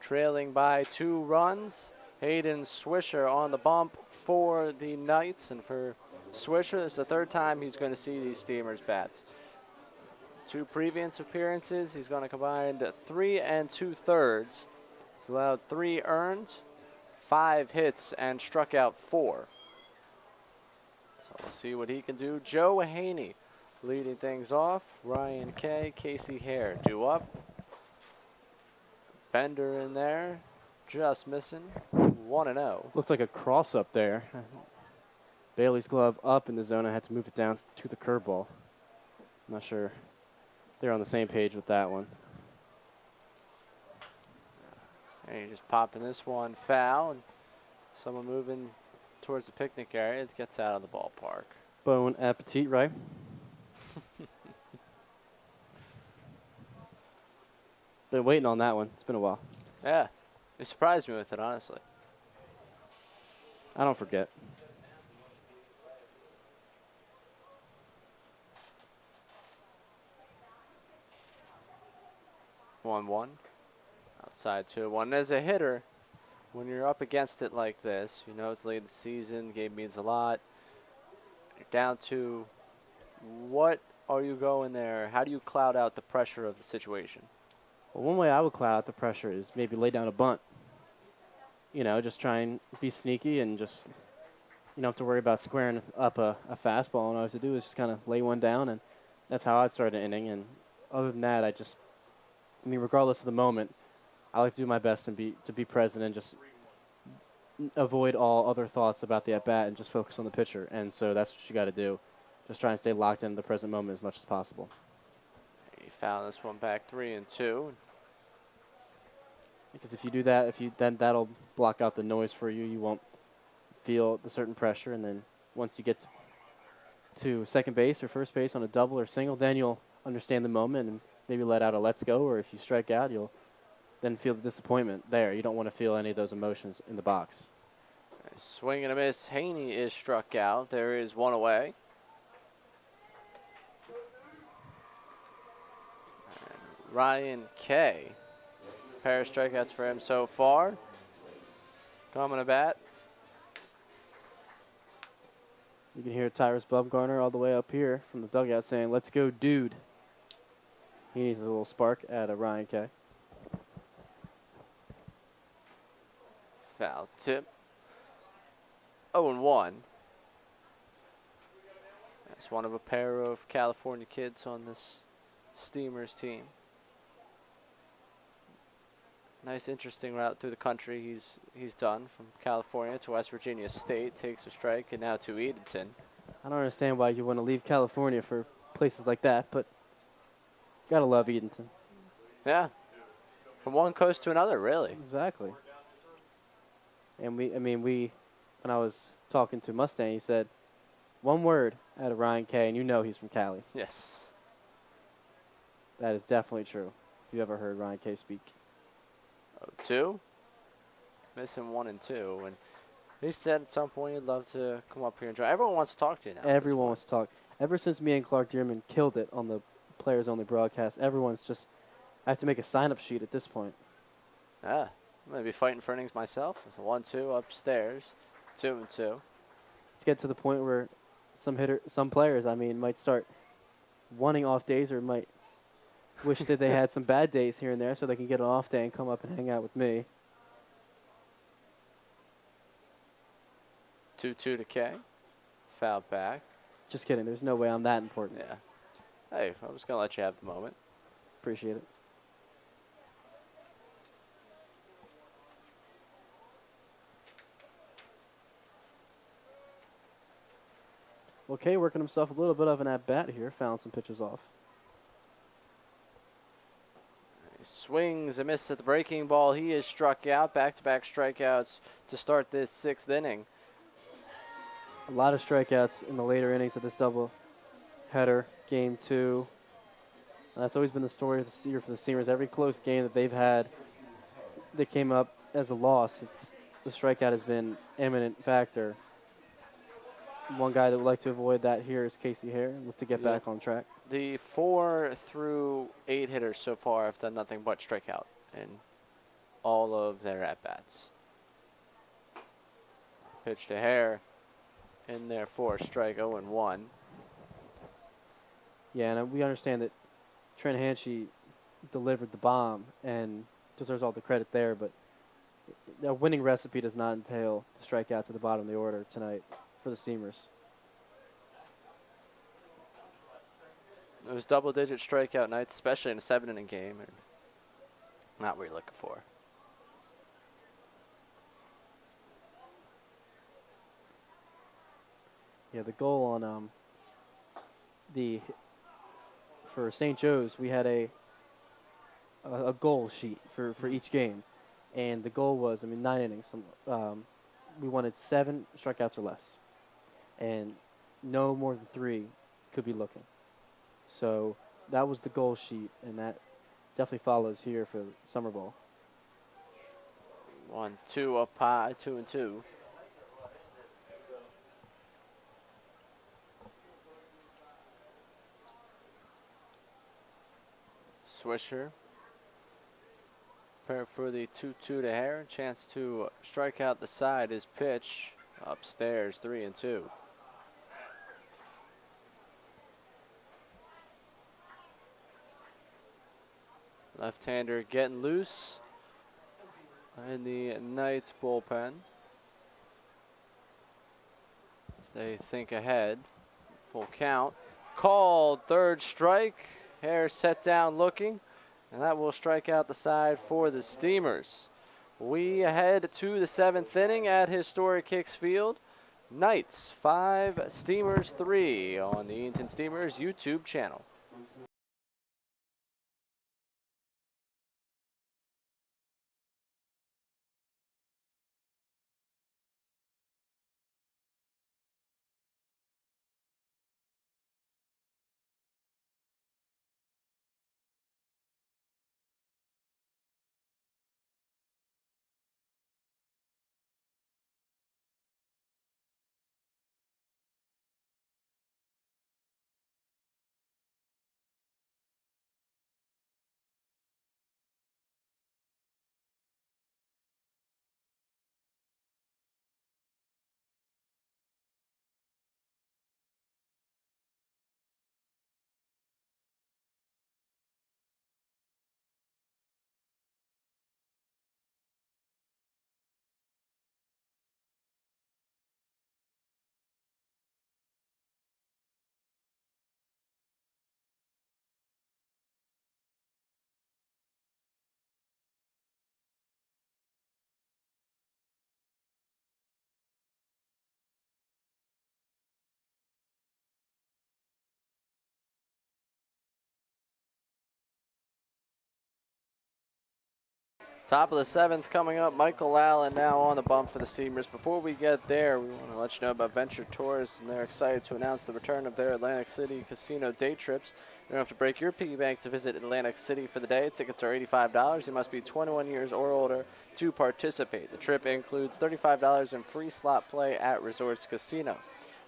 Trailing by 2 runs. Hayden Swisher on the bump for the Knights. And for Swisher, this is the 3rd time he's going to see these Steamers bats. 2 previous appearances, he's going to combine 3 2/3. He's allowed 3 earned, 5 hits, and struck out 4. So we'll see what he can do. Joe Haney leading things off. Ryan Kay, Casey Hare due up. Bender in there, just missing. 1-0. Looks like a cross up there. Bailey's glove up in the zone. I had to move it down to the curveball. I'm not sure they're on the same page with that one. And you're just popping this one foul. And someone moving towards the picnic area. It gets out of the ballpark. Bon appetit, right? Been waiting on that one. It's been a while. Yeah, it surprised me with it, honestly. I don't forget. One. Outside 2-1. As a hitter, when you're up against it like this, you know it's late in the season, the game means a lot. You're down 2. What are you going there? How do you cloud out the pressure of the situation? Well, one way I would cloud out the pressure is maybe lay down a bunt. You know, just try and be sneaky and just, you don't have to worry about squaring up a fastball. And all I have to do is just kind of lay one down, and that's how I'd start an inning. And other than that, regardless of the moment, I like to do my best and to be present and just avoid all other thoughts about the at-bat and just focus on the pitcher. And so that's what you got to do. Just try and stay locked into the present moment as much as possible. He fouled this one back 3-2. Because if you do that, then that'll block out the noise for you. You won't feel the certain pressure, and then once you get to second base or first base on a double or single, then you'll understand the moment and maybe let out a let's go, or if you strike out, you'll then feel the disappointment there. You don't want to feel any of those emotions in the box. Swing and a miss. Haney is struck out. There is one away. And Ryan Kay. Pair of strikeouts for him so far. Coming to bat. You can hear Tyrus Bumgarner all the way up here from the dugout saying, "Let's go, dude." He needs a little spark at a Ryan Kay. Foul tip. 0-1. That's one of a pair of California kids on this Steamers team. Nice, interesting route through the country he's done from California to West Virginia State, takes a strike, and now to Edenton. I don't understand why you want to leave California for places like that, but gotta love Edenton. Yeah, from one coast to another, really. Exactly. And when I was talking to Mustang, he said one word out of Ryan Kay, and you know he's from Cali. Yes. That is definitely true. If you ever heard Ryan Kay speak. 0-2. Missing 1 and 2. And he said at some point he'd love to come up here and try. Everyone wants to talk to you now. Everyone wants to talk. Ever since me and Clark Dearman killed it on the Players Only broadcast, everyone's just, I have to make a sign-up sheet at this point. Yeah. I'm going to be fighting for innings myself. It's a 1-2 upstairs. 2-2. To get to the point where some players, might start wanting off days or might wish that they had some bad days here and there so they can get an off day and come up and hang out with me. 2-2 to K. Foul back. Just kidding. There's no way I'm that important. Yeah. Hey, I was going to let you have the moment. Appreciate it. Okay, working himself a little bit of an at-bat here. Found some pitches off. He swings a miss at the breaking ball. He is struck out. Back-to-back strikeouts to start this 6th inning. A lot of strikeouts in the later innings of this double header, game 2. And that's always been the story of the year for the Steamers. Every close game that they've had that came up as a loss, the strikeout has been eminent factor. One guy that would like to avoid that here is Casey Hare, look to get back on track. The 4 through 8 hitters so far have done nothing but strike out in all of their at-bats. Pitch to Hare in there for a strike, 0-1. Yeah, and we understand that Trent Hanchey delivered the bomb and deserves all the credit there, but a winning recipe does not entail the strikeouts at the bottom of the order tonight for the Steamers. Those double-digit strikeout nights, especially in a 7-inning game, are not what you're looking for. Yeah, the goal on for St. Joe's, we had a goal sheet for each game, and the goal was 9 innings. We wanted 7 strikeouts or less, and no more than 3 could be looking. So that was the goal sheet, and that definitely follows here for Summer Ball. 1-2 up high, 2-2. Swisher. Prepare for the 2-2 to Hare. Chance to strike out the side. His pitch upstairs, 3-2. Left-hander getting loose in the Knights bullpen. As they think ahead. Full count. Called, third strike. Hare set down looking, and that will strike out the side for the Steamers. We head to the 7th inning at historic Hicks Field. Knights 5, Steamers 3 on the Edenton Steamers YouTube channel. Top of the 7th coming up. Michael Allen now on the bump for the Steamers. Before we get there, we want to let you know about Venture Tours, and they're excited to announce the return of their Atlantic City Casino day trips. You don't have to break your piggy bank to visit Atlantic City for the day. Tickets are $85. You must be 21 years or older to participate. The trip includes $35 in free slot play at Resorts Casino.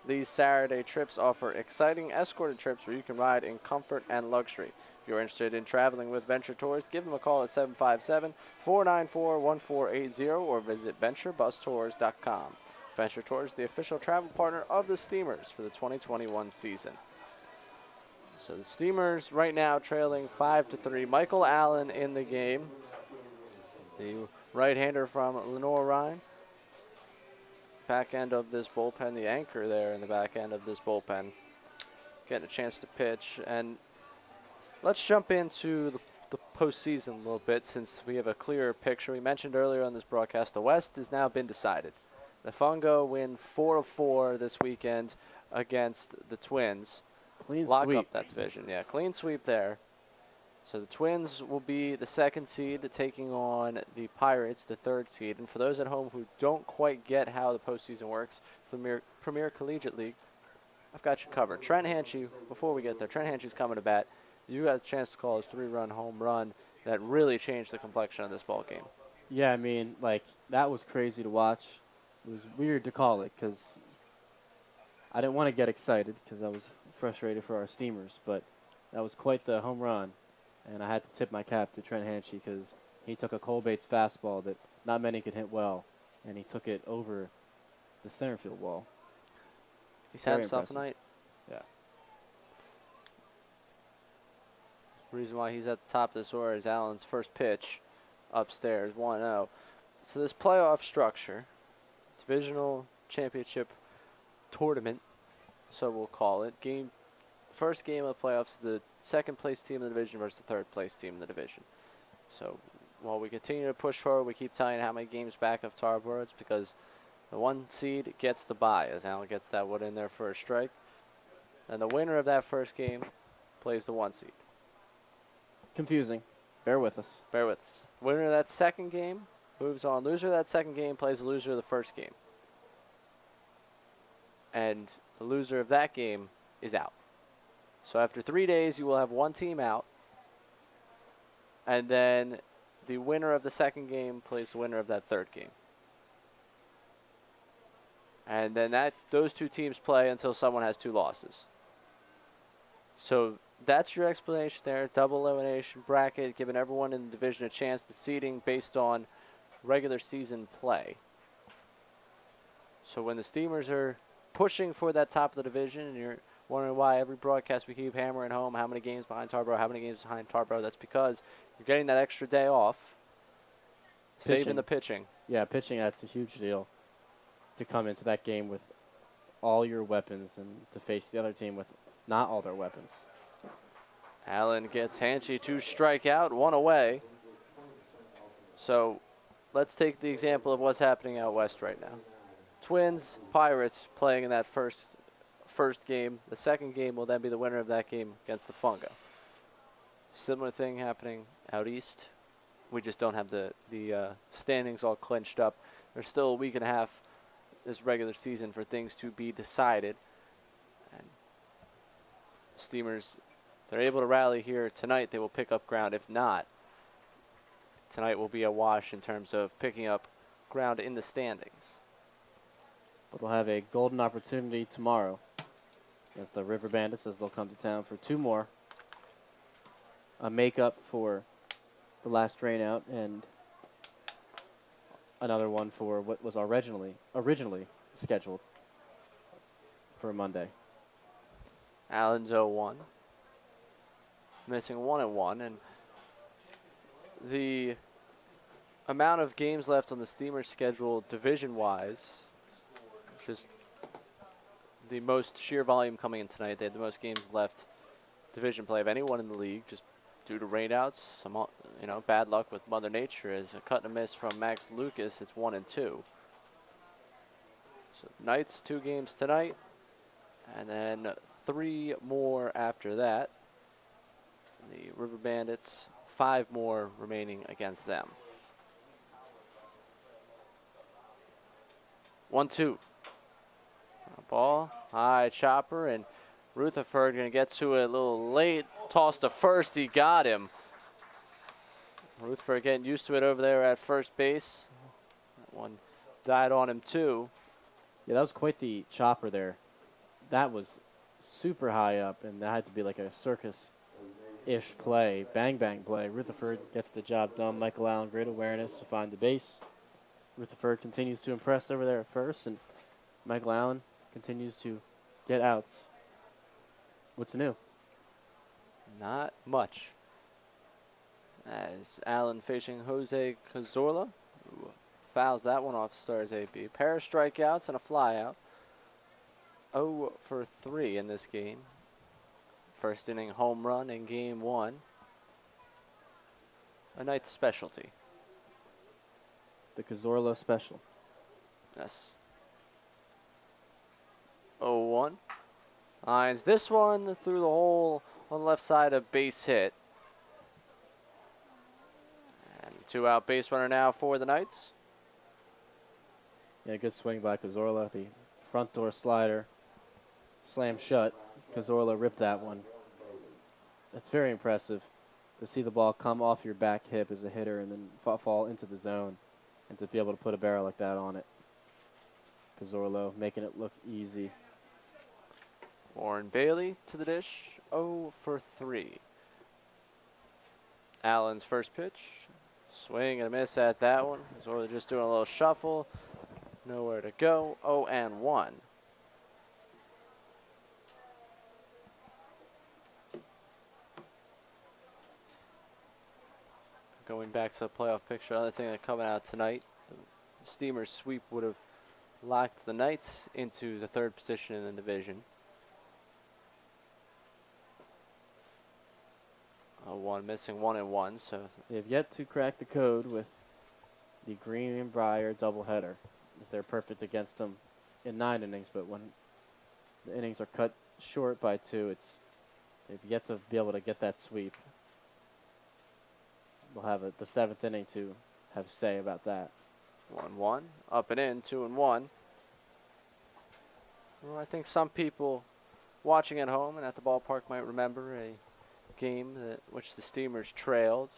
These Saturday trips offer exciting escorted trips where you can ride in comfort and luxury. If you're interested in traveling with Venture Tours, give them a call at 757-494-1480 or visit venturebustours.com. Venture Tours, the official travel partner of the Steamers for the 2021 season. So the Steamers right now trailing 5-3. Michael Allen in the game, the right-hander from Lenore Rhine. Back end of this bullpen, the anchor there in the back end of this bullpen, getting a chance to pitch. And let's jump into the postseason a little bit since we have a clearer picture. We mentioned earlier on this broadcast the West has now been decided. The Fungo win 4-4 this weekend against the Twins. Clean Lock sweep. up that division. Yeah, clean sweep there. So the Twins will be the 2nd seed taking on the Pirates, the 3rd seed. And for those at home who don't quite get how the postseason works, the Premier Collegiate League, I've got you covered. Trent Hanchy, before we get there, Trent Hanchy's coming to bat. You got a chance to call his 3-run home run that really changed the complexion of this ball game. Yeah, I mean, like, that was crazy to watch. It was weird to call it because I didn't want to get excited because I was frustrated for our Steamers, but that was quite the home run. And I had to tip my cap to Trent Hanchy because he took a Cole Bates fastball that not many could hit well, and he took it over the center field wall. He's had Very himself a impressive. night. Yeah. Reason why he's at the top of this order is Allen's first pitch upstairs, 1-0. So this playoff structure, divisional championship tournament, so we'll call it, first game of the playoffs, the 2nd place team in the division versus the 3rd place team in the division. So while we continue to push forward, we keep telling you how many games back of Tarboro. It's because the 1 seed gets the bye as Allen gets that one in there for a strike. And the winner of that first game plays the 1 seed. Confusing. Bear with us. Bear with us. Winner of that 2nd game moves on. Loser of that 2nd game plays the loser of the 1st game. And the loser of that game is out. So after 3 days, you will have 1 team out. And then the winner of the 2nd game plays the winner of that 3rd game. And then those 2 teams play until someone has 2 losses. So that's your explanation there. Double elimination bracket, giving everyone in the division a chance to seeding based on regular season play. So when the Steamers are pushing for that top of the division, and you're wondering why every broadcast we keep hammering home how many games behind Tarboro, that's because you're getting that extra day off, saving the pitching. Yeah, pitching, that's a huge deal to come into that game with all your weapons and to face the other team with not all their weapons. Allen gets Hanchy to strike out, 1 away. So let's take the example of what's happening out west right now. Twins, Pirates playing in that first game. The second game will then be the winner of that game against the Fungo. Similar thing happening out east. We just don't have the standings all clinched up. There's still a week and a half this regular season for things to be decided. And Steamers, if they're able to rally here tonight, they will pick up ground. If not, tonight will be a wash in terms of picking up ground in the standings. But they'll have a golden opportunity tomorrow against the River Bandits as they'll come to town for 2 more. A makeup for the last rain out and another one for what was originally scheduled for Monday. Allen's 0-1. Missing 1-1. And the amount of games left on the Steamers schedule division-wise, which is the most sheer volume coming in tonight. They had the most games left division play of anyone in the league, just due to rainouts, some bad luck with Mother Nature. As a cut and a miss from Max Lucas, it's 1-2. So Knights 2 games tonight, and then 3 more after that. The River Bandits, 5 more remaining against them. 1-2. Ball, high chopper, and Rutherford going to get to it a little late. Toss to first, he got him. Rutherford getting used to it over there at first base. That one died on him too. Yeah, that was quite the chopper there. That was super high up, and that had to be like a circus-ish play, bang-bang play. Rutherford gets the job done. Michael Allen, great awareness to find the base. Rutherford continues to impress over there at first, and Michael Allen continues to get outs. What's new? Not much. As Allen facing Jose Cazorla, who fouls that one off, stars AB. Pair of strikeouts and a flyout. 0 for 3 in this game. First inning home run in game 1. A Knight's specialty. The Cazorla special. Yes. 0-1. Lines this one through the hole on the left side, a base hit. And 2 out base runner now for the Knights. Yeah, good swing by Cazorla. The front door slider slammed shut. Cazorla ripped that one. That's very impressive to see the ball come off your back hip as a hitter and then fall into the zone, and to be able to put a barrel like that on it. Cazorla making it look easy. Warren Bailey to the dish, 0 for 3. Allen's first pitch, swing and a miss at that one. Cazorla just doing a little shuffle, nowhere to go, 0-1. Going back to the playoff picture, another thing that coming out tonight, the Steamers sweep would have locked the Knights into the 3rd position in the division. 0-1, missing 1-1, so They've yet to crack the code with the Greenbrier doubleheader, as they're perfect against them in 9 innings, but when the innings are cut short by 2, they've yet to be able to get that sweep. We'll have the 7th inning to have say about that. 1-1, up and in, 2-1. Well, I think some people watching at home and at the ballpark might remember a game which the Steamers trailed,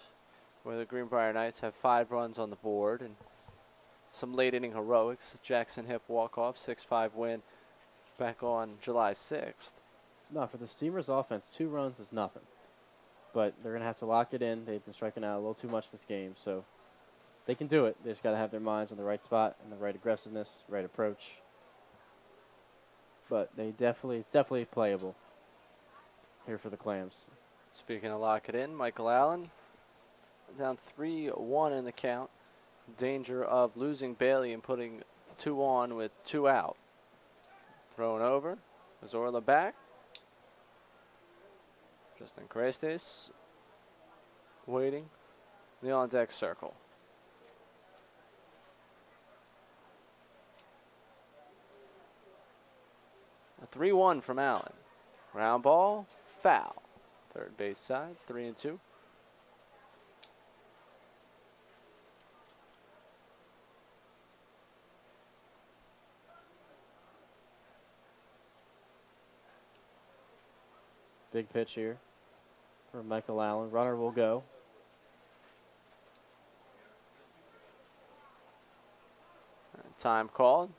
where the Greenbrier Knights have 5 runs on the board and some late inning heroics. Jackson Hip walk-off, 6-5 win back on July 6th. No, for the Steamers offense, 2 runs is nothing. But they're going to have to lock it in. They've been striking out a little too much this game, so they can do it. They just got to have their minds on the right spot and the right aggressiveness, right approach. But it's definitely playable here for the Clams. Speaking of lock it in, Michael Allen down 3-1 in the count. Danger of losing Bailey and putting 2 on with 2 out. Thrown over. Cazorla back. Justin Crestes waiting. The on-deck circle. A 3-1 from Allen. Ground ball, foul. Third base side, 3-2. Big pitch here for Michael Allen. Runner will go. Time called.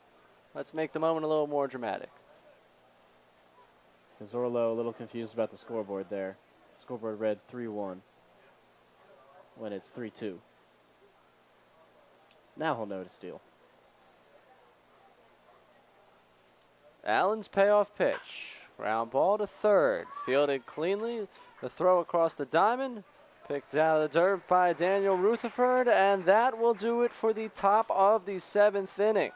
Let's make the moment a little more dramatic. Zorlo a little confused about the scoreboard there. Scoreboard read 3-1 when it's 3-2. Now he'll know to steal. Allen's payoff pitch. Ground ball to third. Fielded cleanly. The throw across the diamond. Picked out of the dirt by Daniel Rutherford, and that will do it for the top of the 7th inning.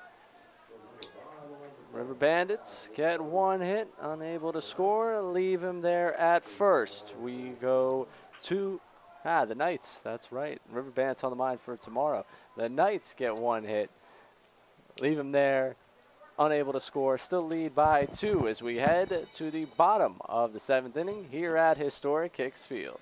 River Bandits get one hit, unable to score, leave him there at first. We go to the Knights. That's right. River Bandits on the mind for tomorrow. The Knights get one hit, leave him there, unable to score, still lead by 2 as we head to the bottom of the 7th inning here at historic Hicks Field.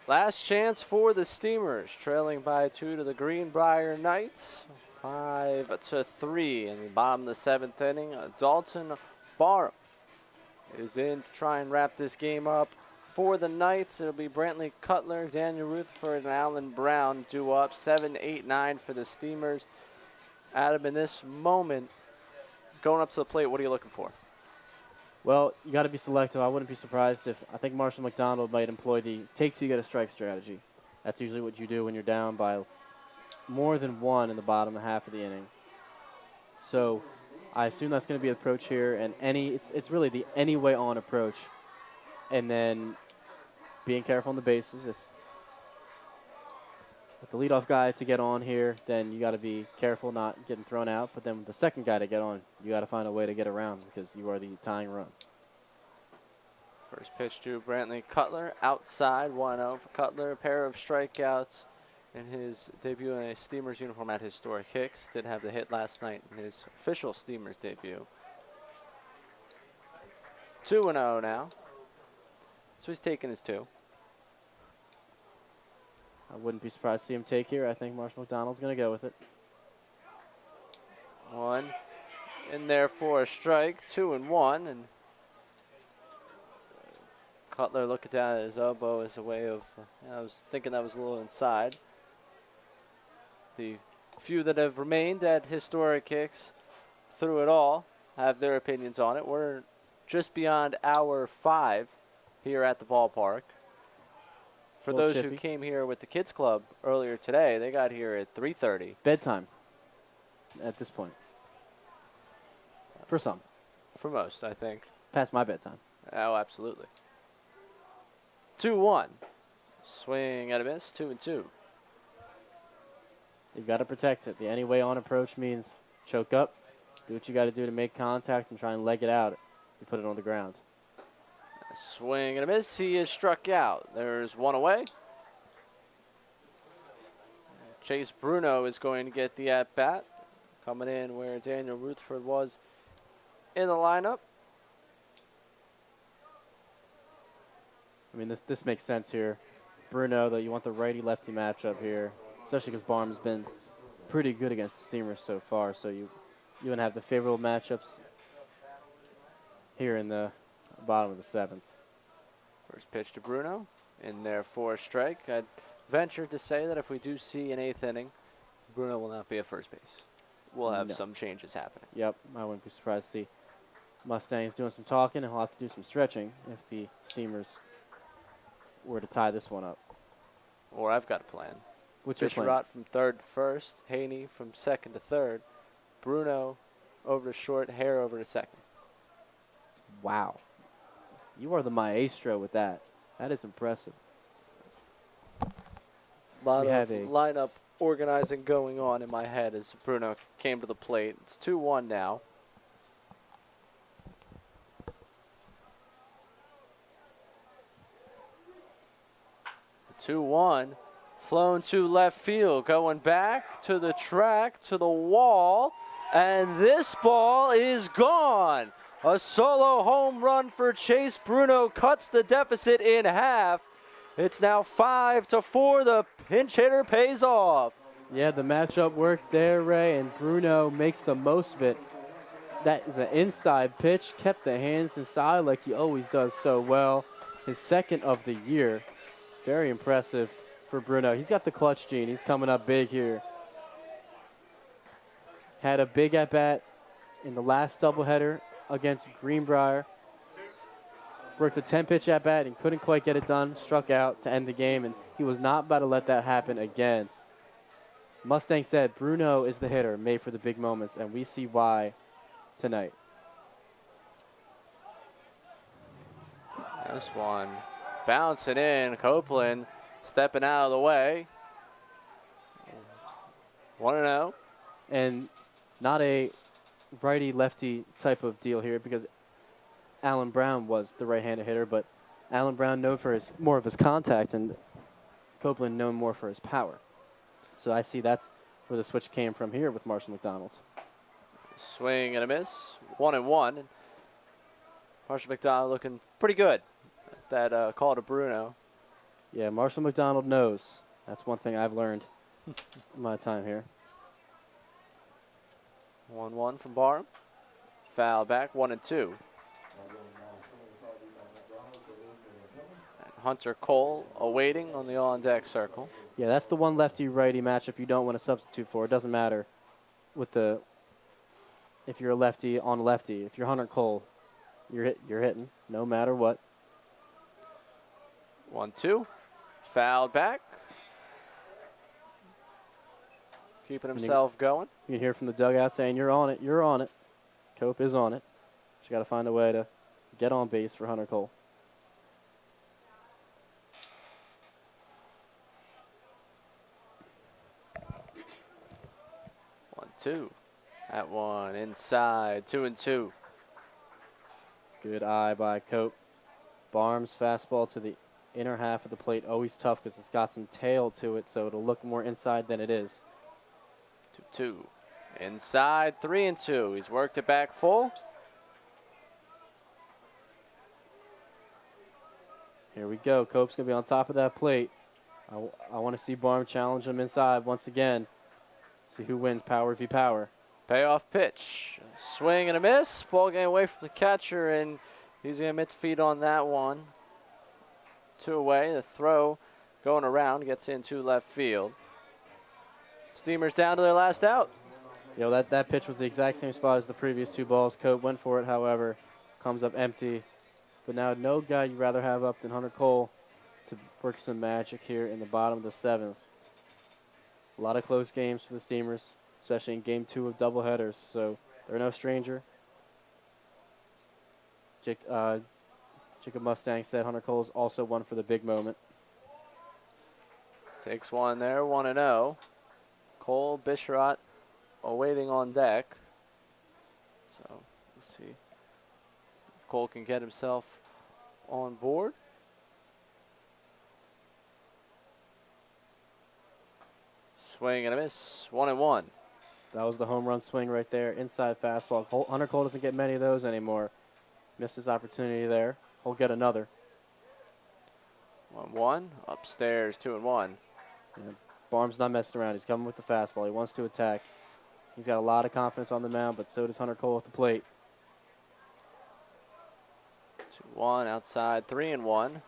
Last chance for the Steamers, trailing by 2 to the Greenbrier Knights. 5-3 in the bottom of the 7th inning. Dalton Barham is in to try and wrap this game up. For the Knights, it'll be Brantley Cutler, Daniel Rutherford, and Alan Brown due up. 7, 8, 9 for the Steamers. Adam, in this moment, going up to the plate, what are you looking for? Well, you got to be selective. I wouldn't be surprised if I think Marshall McDonald might employ the take 2, get a strike strategy. That's usually what you do when you're down by more than 1 in the bottom half of the inning. So I assume that's going to be the approach here, and it's really the any way on approach, and then being careful on the bases. If with the leadoff guy to get on here, then you got to be careful not getting thrown out. But then with the second guy to get on, you got to find a way to get around because you are the tying run. First pitch to Brantley Cutler, outside, 1-0 for Cutler. A pair of strikeouts in his debut in a Steamers uniform at historic Hicks. Did have the hit last night in his official Steamers debut. 2-0 now. So he's taking his 2. I wouldn't be surprised to see him take here. I think Marshall McDonald's going to go with it. 1 in there for a strike, 2-1, and Cutler looking down at his elbow as a way of, I was thinking that was a little inside. The few that have remained at historic Hicks through it all have their opinions on it. We're just beyond hour 5 here at the ballpark. For those who came here with the kids club earlier today, they got here at 3:30. Bedtime at this point. For some. For most, I think. Past my bedtime. Oh, absolutely. 2-1. Swing and a miss, 2-2. You've got to protect it. The any way on approach means choke up, Do what you got to do to make contact and try and leg it out. You put it on the ground. A swing and a miss. He is struck out. There's one away. Chase Bruno is going to get the at-bat. Coming in where Daniel Rutherford was in the lineup. I mean, this makes sense here. Bruno, though, you want the righty-lefty matchup here, especially because Barham's been pretty good against the Steamers so far. So you want to have the favorable matchups here in the bottom of the 7th. First pitch to Bruno in there for a strike. I'd venture to say that if we do see an 8th inning, Bruno will not be at first base. We'll have some changes happening. Yep, I wouldn't be surprised to see Mustangs doing some talking, and he'll have to do some stretching if the Steamers were to tie this one up. Or I've got a plan. What's your plan? Fisherot from third to first, Haney from second to third, Bruno over to short, Hare over to second. Wow. You are the maestro with that. That is impressive. A lot We of have a- lineup organizing going on in my head as Bruno came to the plate. It's 2-1 now. Two-one, flown to left field, going back to the track, to the wall, and this ball is gone. A solo home run for Chase Bruno cuts the deficit in half. It's now 5-4. The pinch hitter pays off. Yeah, the matchup worked there, Ray, and Bruno makes the most of it. That is an inside pitch, kept the hands inside like he always does so well. His 2nd of the year. Very impressive for Bruno. He's got the clutch gene. He's coming up big here. Had a big at-bat in the last doubleheader against Greenbrier. Worked a 10-pitch at-bat and couldn't quite get it done. Struck out to end the game, and he was not about to let that happen again. Mustang said Bruno is the hitter made for the big moments, and we see why tonight. This one bouncing in. Copeland stepping out of the way. 1-0. And not a righty-lefty type of deal here because Alan Brown was the right-handed hitter, but Alan Brown known for more of his contact and Copeland known more for his power. So I see that's where the switch came from here with Marshall McDonald. Swing and a miss. 1-1. Marshall McDonald looking pretty good. That call to Bruno. Yeah, Marshall McDonald knows. That's one thing I've learned in my time here. 1-1 from Barham. Foul back. 1-2. Hunter Cole awaiting on the on-deck circle. Yeah, that's the one lefty-righty matchup you don't want to substitute for. It doesn't matter if you're a lefty on a lefty. If you're Hunter Cole, you're hitting no matter what. 1-2. Fouled back. Keeping himself going. You can hear from the dugout saying, "You're on it, you're on it." Cope is on it. Just got to find a way to get on base for Hunter Cole. 1-2. That one inside. 2-2. Good eye by Cope. Barnes fastball to the inner half of the plate. Always tough because it's got some tail to it, so it'll look more inside than it is. 2-2. Inside. 3-2. He's worked it back full. Here we go. Cope's going to be on top of that plate. I want to see Barnes challenge him inside once again. See who wins power v power. Payoff pitch. Swing and a miss. Ball game away from the catcher, and he's going to mitt feet on that one. 2 away. The throw going around gets into left field. Steamers down to their last out. You know, that pitch was the exact same spot as the previous 2 balls. Cope went for it, however, comes up empty. But now no guy you'd rather have up than Hunter Cole to work some magic here in the bottom of the 7th. A lot of close games for the Steamers, especially in Game 2 of doubleheaders, so they're no stranger. Jacob Mustang said Hunter Cole is also one for the big moment. Takes one there, 1-0. Cole, Bisharat awaiting on deck. So let's see if Cole can get himself on board. Swing and a miss, 1-1. That was the home run swing right there. Inside fastball. Hunter Cole doesn't get many of those anymore. Missed his opportunity there. He'll get another. 1-1. Upstairs, 2-1. And Barnes not messing around. He's coming with the fastball. He wants to attack. He's got a lot of confidence on the mound, but so does Hunter Cole at the plate. 2-1 outside, 3-1.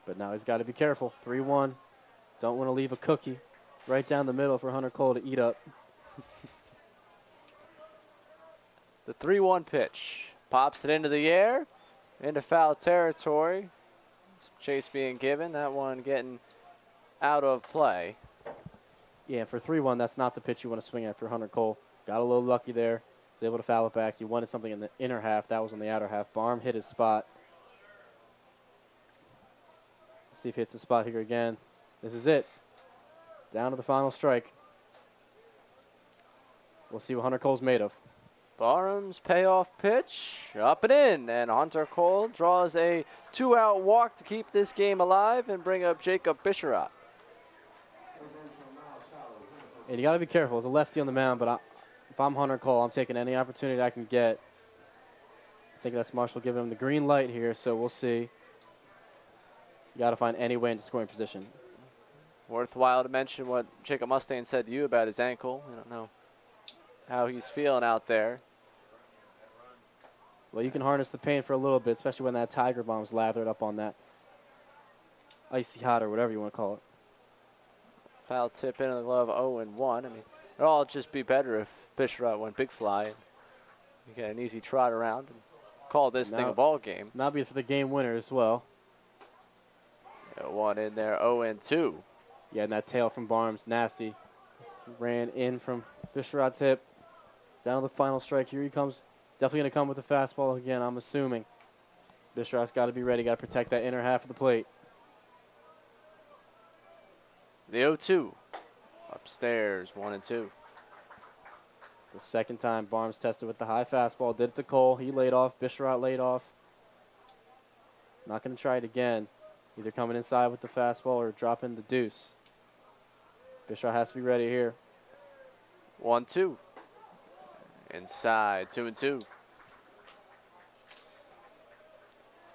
But now he's got to be careful. 3-1. Don't want to leave a cookie right down the middle for Hunter Cole to eat up. The 3-1 pitch. Pops it into the air, into foul territory. Some chase being given. That one getting out of play. Yeah, for 3-1, that's not the pitch you want to swing at for Hunter Cole. Got a little lucky there. Was able to foul it back. You wanted something in the inner half. That was on the outer half. Barm hit his spot. Let's see if he hits the spot here again. This is it. Down to the final strike. We'll see what Hunter Cole's made of. Barham's payoff pitch, up and in, and Hunter Cole draws a 2-out walk to keep this game alive and bring up Jacob Bisharat. And you got to be careful. It's a lefty on the mound, but if I'm Hunter Cole, I'm taking any opportunity I can get. I think that's Marshall giving him the green light here, so we'll see. You got to find any way into scoring position. Worthwhile to mention what Jacob Mustaine said to you about his ankle. We don't know how he's feeling out there. Well, you can harness the pain for a little bit, especially when that Tiger Bomb's lathered up on that icy hot or whatever you want to call it. Foul tip into the glove, 0-1. I mean, it'd all just be better if Bisharat went big fly and you get an easy trot around and call this thing a ball game. Now be for the game winner as well. One in there, 0-2. Yeah, and that tail from Barnes, nasty. Ran in from Bisharat's hip. Down to the final strike. Here he comes. Definitely going to come with the fastball again, I'm assuming. Bisharat's got to be ready. Got to protect that inner half of the plate. The 0-2. Upstairs, 1-2. The second time Barnes tested with the high fastball. Did it to Cole. He laid off. Bisharat laid off. Not going to try it again. Either coming inside with the fastball or dropping the deuce. Bisharat has to be ready here. 1-2. Inside, 2-2.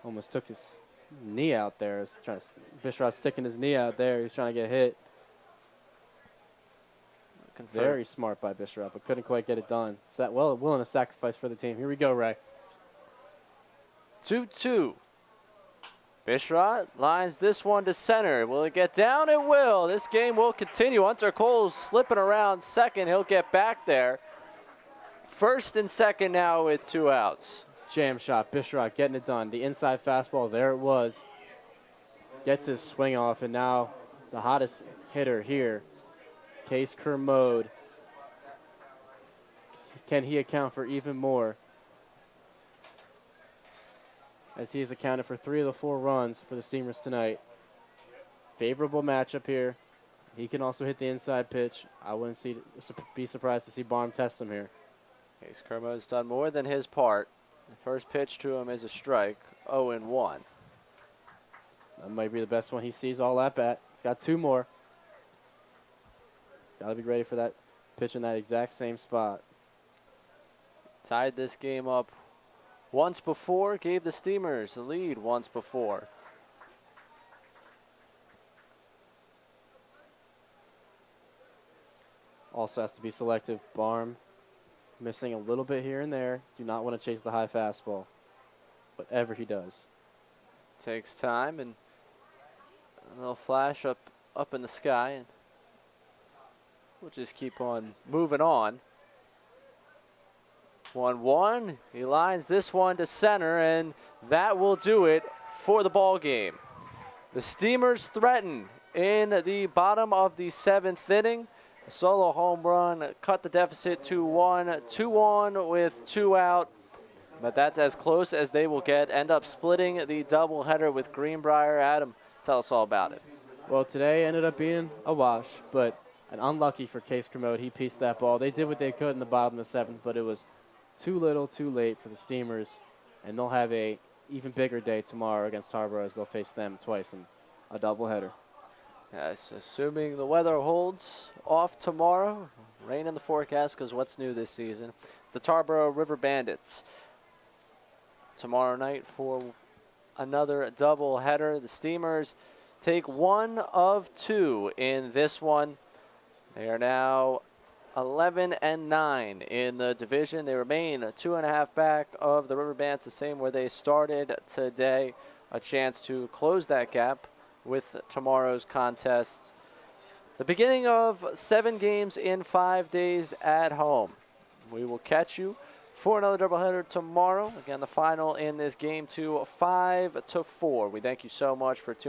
Almost took his knee out there. Bisharat's sticking his knee out there. He's trying to get hit. Very smart by Bisharat, but couldn't quite get it done. Well, willing to sacrifice for the team. Here we go, Ray. 2-2. Bisharat lines this one to center. Will it get down? It will. This game will continue. Hunter Cole's slipping around second. He'll get back there. First and second now with 2 outs. Jam shot. Bisharat getting it done. The inside fastball, there it was. Gets his swing off, and now the hottest hitter here, Case Kermode. Can he account for even more? As he has accounted for 3 of the 4 runs for the Steamers tonight. Favorable matchup here. He can also hit the inside pitch. I wouldn't be surprised to see Barm test him here. Case Kermode's done more than his part. The first pitch to him is a strike, 0-1. That might be the best one he sees all at bat. He's got 2 more. Got to be ready for that pitch in that exact same spot. Tied this game up once before, gave the Steamers the lead once before. Also has to be selective. Barm missing a little bit here and there. Do not want to chase the high fastball. Whatever he does. Takes time, and a little flash up in the sky, and we'll just keep on moving on. 1-1. He lines this one to center, and that will do it for the ball game. The Steamers threaten in the bottom of the 7th inning. A solo home run cut the deficit to 1, 2-on with 2 out. But that's as close as they will get. End up splitting the doubleheader with Greenbrier. Adam, tell us all about it. Well, today ended up being a wash, but unlucky for Case Kermode. He pieced that ball. They did what they could in the bottom of the 7th, but it was too little, too late for the Steamers, and they'll have a even bigger day tomorrow against Harborough as they'll face them twice in a doubleheader. Yes, assuming the weather holds off tomorrow. Rain in the forecast because what's new this season? It's the Tarboro River Bandits. Tomorrow night for another doubleheader. The Steamers take 1 of 2 in this one. They are now 11-9 in the division. They remain 2.5 back of the River Bandits, the same where they started today. A chance to close that gap with tomorrow's contests. The beginning of 7 games in 5 days at home. We will catch you for another doubleheader tomorrow. Again, the final in this game to 5-4. We thank you so much for tuning in.